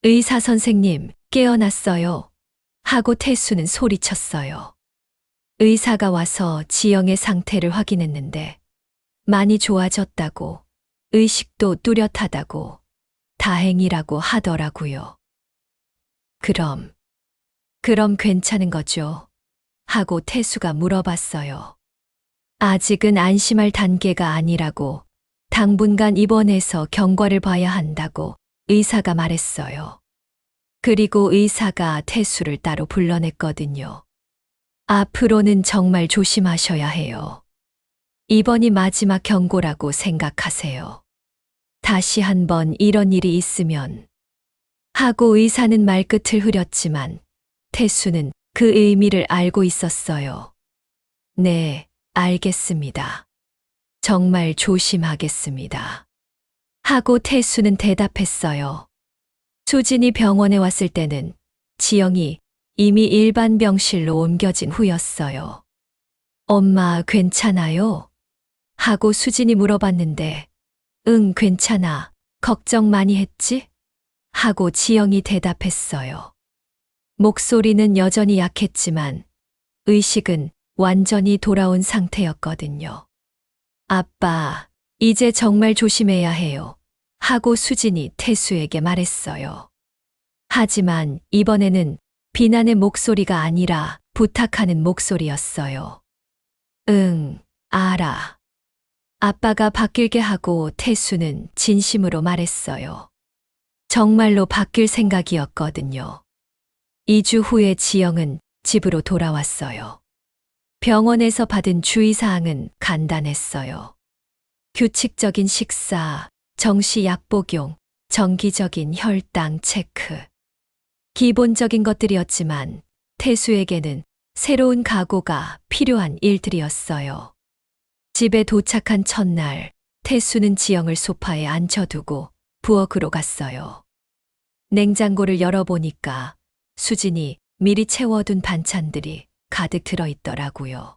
의사 선생님, 깨어났어요. 하고 태수는 소리쳤어요. 의사가 와서 지영의 상태를 확인했는데 많이 좋아졌다고, 의식도 뚜렷하다고, 다행이라고 하더라고요. 그럼 괜찮은 거죠? 하고 태수가 물어봤어요. 아직은 안심할 단계가 아니라고, 당분간 입원해서 경과를 봐야 한다고 의사가 말했어요. 그리고 의사가 태수를 따로 불러냈거든요. 앞으로는 정말 조심하셔야 해요. 이번이 마지막 경고라고 생각하세요. 다시 한번 이런 일이 있으면. 하고 의사는 말끝을 흐렸지만 태수는 그 의미를 알고 있었어요. 네, 알겠습니다. 정말 조심하겠습니다. 하고 태수는 대답했어요. 수진이 병원에 왔을 때는 지영이 이미 일반 병실로 옮겨진 후였어요. 엄마 괜찮아요? 하고 수진이 물어봤는데 응, 괜찮아. 걱정 많이 했지? 하고 지영이 대답했어요. 목소리는 여전히 약했지만 의식은 완전히 돌아온 상태였거든요. 아빠, 이제 정말 조심해야 해요. 하고 수진이 태수에게 말했어요. 하지만 이번에는 비난의 목소리가 아니라 부탁하는 목소리였어요. 응, 알아. 아빠가 바뀔게 하고 태수는 진심으로 말했어요. 정말로 바뀔 생각이었거든요. 2주 후에 지영은 집으로 돌아왔어요. 병원에서 받은 주의사항은 간단했어요. 규칙적인 식사, 정시 약 복용, 정기적인 혈당 체크. 기본적인 것들이었지만 태수에게는 새로운 각오가 필요한 일들이었어요. 집에 도착한 첫날, 태수는 지영을 소파에 앉혀두고 부엌으로 갔어요. 냉장고를 열어보니까 수진이 미리 채워둔 반찬들이 가득 들어있더라고요.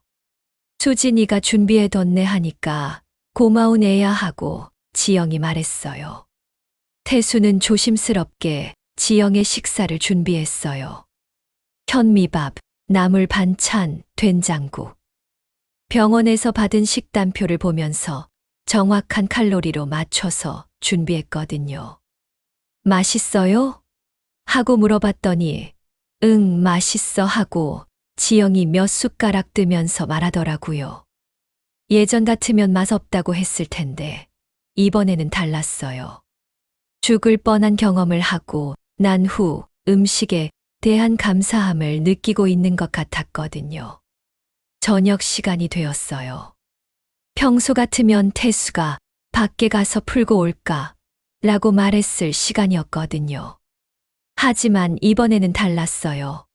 수진이가 준비해뒀네 하니까 고마운 애야 하고 지영이 말했어요. 태수는 조심스럽게 지영의 식사를 준비했어요. 현미밥, 나물 반찬, 된장국. 병원에서 받은 식단표를 보면서 정확한 칼로리로 맞춰서 준비했거든요. 맛있어요? 하고 물어봤더니 응, 맛있어 하고 지영이 몇 숟가락 뜨면서 말하더라고요. 예전 같으면 맛없다고 했을 텐데 이번에는 달랐어요. 죽을 뻔한 경험을 하고 난 후 음식에 대한 감사함을 느끼고 있는 것 같았거든요. 저녁 시간이 되었어요. 평소 같으면 태수가 밖에 가서 풀고 올까 라고 말했을 시간이었거든요. 하지만 이번에는 달랐어요.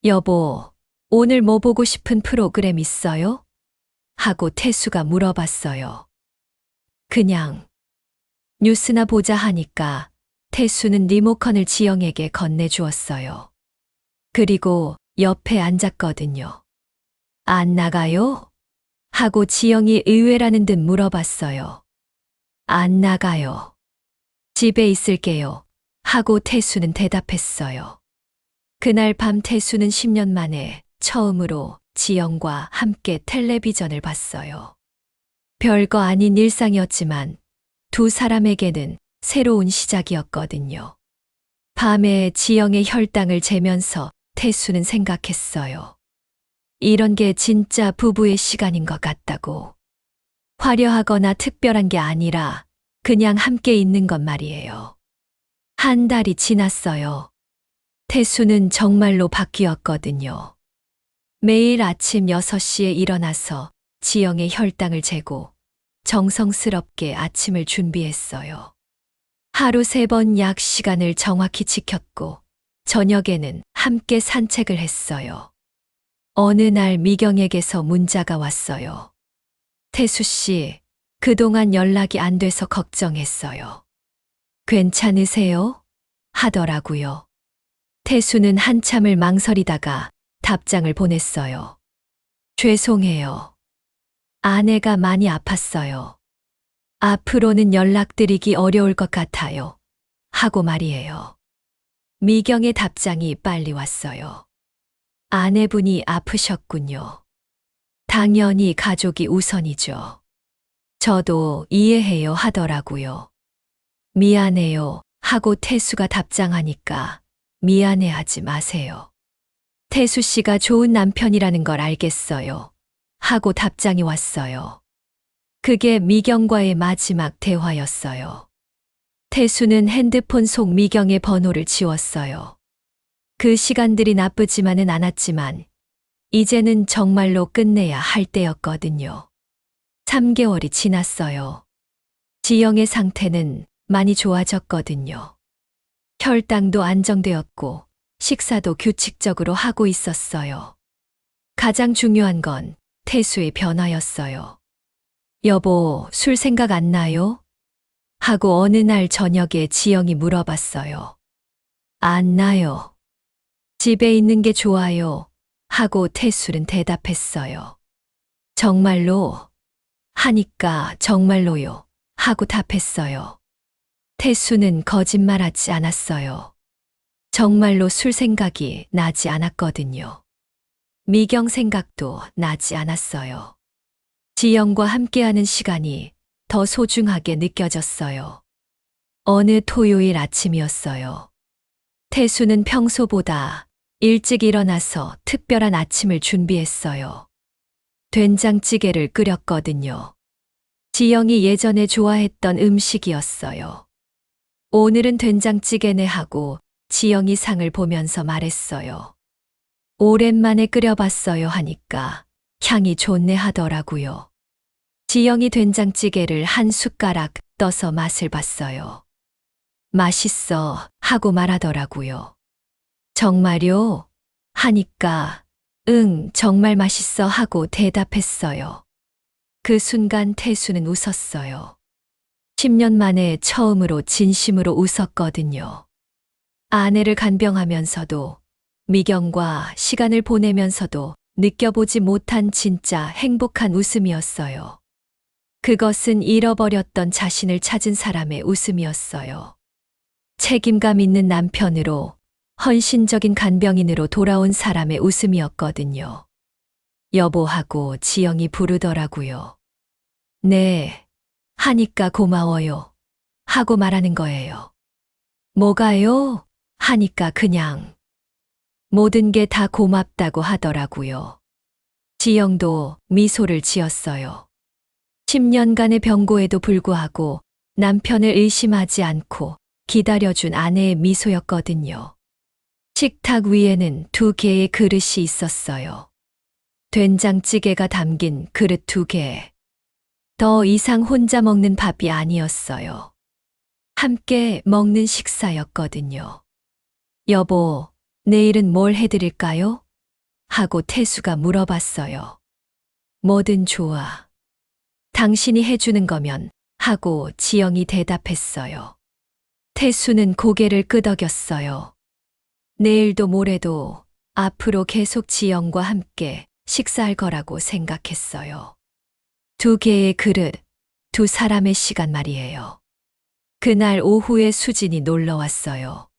여보, 오늘 뭐 보고 싶은 프로그램 있어요? 하고 태수가 물어봤어요. 그냥 뉴스나 보자 하니까 태수는 리모컨을 지영에게 건네주었어요. 그리고 옆에 앉았거든요. 안 나가요? 하고 지영이 의외라는 듯 물어봤어요. 안 나가요. 집에 있을게요. 하고 태수는 대답했어요. 그날 밤 태수는 10년 만에 처음으로 지영과 함께 텔레비전을 봤어요. 별거 아닌 일상이었지만 두 사람에게는 새로운 시작이었거든요. 밤에 지영의 혈당을 재면서 태수는 생각했어요. 이런 게 진짜 부부의 시간인 것 같다고. 화려하거나 특별한 게 아니라 그냥 함께 있는 것 말이에요. 한 달이 지났어요. 태수는 정말로 바뀌었거든요. 매일 아침 6시에 일어나서 지영의 혈당을 재고 정성스럽게 아침을 준비했어요. 하루 3번 약 시간을 정확히 지켰고 저녁에는 함께 산책을 했어요. 어느 날 미경에게서 문자가 왔어요. 태수 씨, 그동안 연락이 안 돼서 걱정했어요. 괜찮으세요? 하더라고요. 태수는 한참을 망설이다가 답장을 보냈어요. 죄송해요. 아내가 많이 아팠어요. 앞으로는 연락드리기 어려울 것 같아요. 하고 말이에요. 미경의 답장이 빨리 왔어요. 아내분이 아프셨군요. 당연히 가족이 우선이죠. 저도 이해해요 하더라고요. 미안해요 하고 태수가 답장하니까 미안해하지 마세요. 태수 씨가 좋은 남편이라는 걸 알겠어요. 하고 답장이 왔어요. 그게 미경과의 마지막 대화였어요. 태수는 핸드폰 속 미경의 번호를 지웠어요. 그 시간들이 나쁘지만은 않았지만 이제는 정말로 끝내야 할 때였거든요. 3개월이 지났어요. 지영의 상태는 많이 좋아졌거든요. 혈당도 안정되었고 식사도 규칙적으로 하고 있었어요. 가장 중요한 건 태수의 변화였어요. 여보, 술 생각 안 나요? 하고 어느 날 저녁에 지영이 물어봤어요. 안 나요. 집에 있는 게 좋아요. 하고 태수는 대답했어요. 정말로? 하니까 정말로요. 하고 답했어요. 태수는 거짓말하지 않았어요. 정말로 술 생각이 나지 않았거든요. 미경 생각도 나지 않았어요. 지영과 함께하는 시간이 더 소중하게 느껴졌어요. 어느 토요일 아침이었어요. 태수는 평소보다 일찍 일어나서 특별한 아침을 준비했어요. 된장찌개를 끓였거든요. 지영이 예전에 좋아했던 음식이었어요. 오늘은 된장찌개네 하고 지영이 상을 보면서 말했어요. 오랜만에 끓여봤어요 하니까 향이 좋네 하더라고요. 지영이 된장찌개를 한 숟가락 떠서 맛을 봤어요. 맛있어 하고 말하더라고요. 정말요? 하니까 응, 정말 맛있어 하고 대답했어요. 그 순간 태수는 웃었어요. 10년 만에 처음으로 진심으로 웃었거든요. 아내를 간병하면서도 미경과 시간을 보내면서도 느껴보지 못한 진짜 행복한 웃음이었어요. 그것은 잃어버렸던 자신을 찾은 사람의 웃음이었어요. 책임감 있는 남편으로 헌신적인 간병인으로 돌아온 사람의 웃음이었거든요. 여보하고 지영이 부르더라고요. 네, 하니까 고마워요. 하고 말하는 거예요. 뭐가요? 하니까 그냥 모든 게 다 고맙다고 하더라고요. 지영도 미소를 지었어요. 10년간의 병고에도 불구하고 남편을 의심하지 않고 기다려준 아내의 미소였거든요. 식탁 위에는 2개의 그릇이 있었어요. 된장찌개가 담긴 그릇 2개. 더 이상 혼자 먹는 밥이 아니었어요. 함께 먹는 식사였거든요. 여보, 내일은 뭘 해드릴까요? 하고 태수가 물어봤어요. 뭐든 좋아. 당신이 해주는 거면 하고 지영이 대답했어요. 태수는 고개를 끄덕였어요. 내일도 모레도 앞으로 계속 지영과 함께 식사할 거라고 생각했어요. 2개의 그릇, 2사람의 시간 말이에요. 그날 오후에 수진이 놀러 왔어요.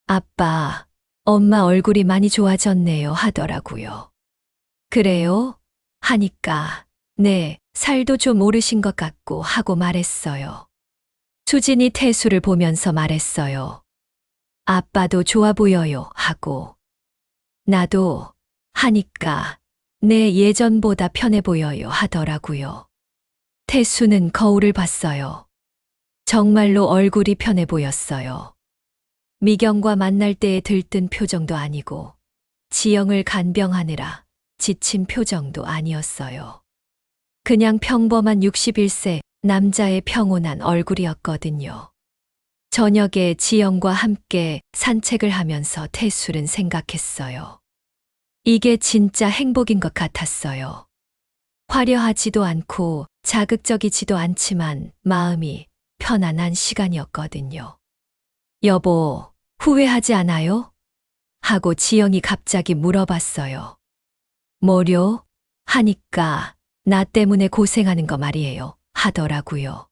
아빠, 엄마 얼굴이 많이 좋아졌네요 하더라고요. 그래요? 하니까 네, 살도 좀 오르신 것 같고 하고 말했어요. 수진이 태수를 보면서 말했어요. 아빠도 좋아 보여요 하고. 나도 하니까 네, 예전보다 편해 보여요 하더라고요. 태수는 거울을 봤어요. 정말로 얼굴이 편해 보였어요. 미경과 만날 때에 들뜬 표정도 아니고 지영을 간병하느라 지친 표정도 아니었어요. 그냥 평범한 61세 남자의 평온한 얼굴이었거든요. 저녁에 지영과 함께 산책을 하면서 태술은 생각했어요. 이게 진짜 행복인 것 같았어요. 화려하지도 않고 자극적이지도 않지만 마음이 편안한 시간이었거든요. 여보, 후회하지 않아요? 하고 지영이 갑자기 물어봤어요. 뭐려? 하니까 나 때문에 고생하는 거 말이에요. 하더라고요.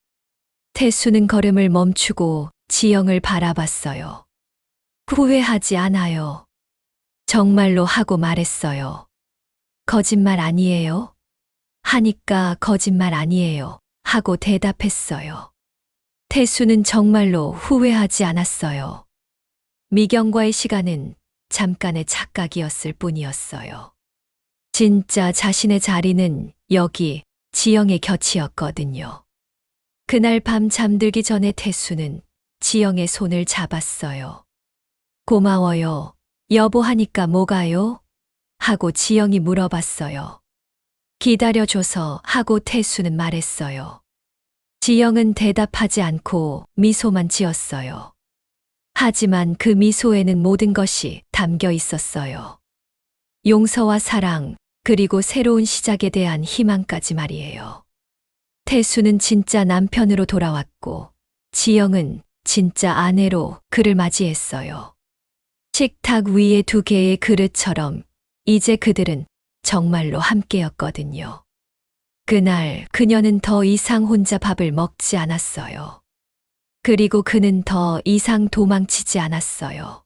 태수는 걸음을 멈추고 지영을 바라봤어요. 후회하지 않아요. 정말로 하고 말했어요. 거짓말 아니에요? 하니까 거짓말 아니에요. 하고 대답했어요. 태수는 정말로 후회하지 않았어요. 미경과의 시간은 잠깐의 착각이었을 뿐이었어요. 진짜 자신의 자리는 여기 지영의 곁이었거든요. 그날 밤 잠들기 전에 태수는 지영의 손을 잡았어요. 고마워요. 여보 하니까 뭐가요? 하고 지영이 물어봤어요. 기다려줘서 하고 태수는 말했어요. 지영은 대답하지 않고 미소만 지었어요. 하지만 그 미소에는 모든 것이 담겨 있었어요. 용서와 사랑, 그리고 새로운 시작에 대한 희망까지 말이에요. 태수는 진짜 남편으로 돌아왔고, 지영은 진짜 아내로 그를 맞이했어요. 식탁 위에 2개의 그릇처럼 이제 그들은 정말로 함께였거든요. 그날 그녀는 더 이상 혼자 밥을 먹지 않았어요. 그리고 그는 더 이상 도망치지 않았어요.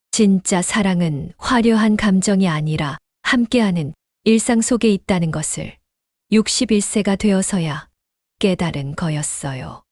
진짜 사랑은 화려한 감정이 아니라 함께하는 일상 속에 있다는 것을 61세가 되어서야 깨달은 거였어요.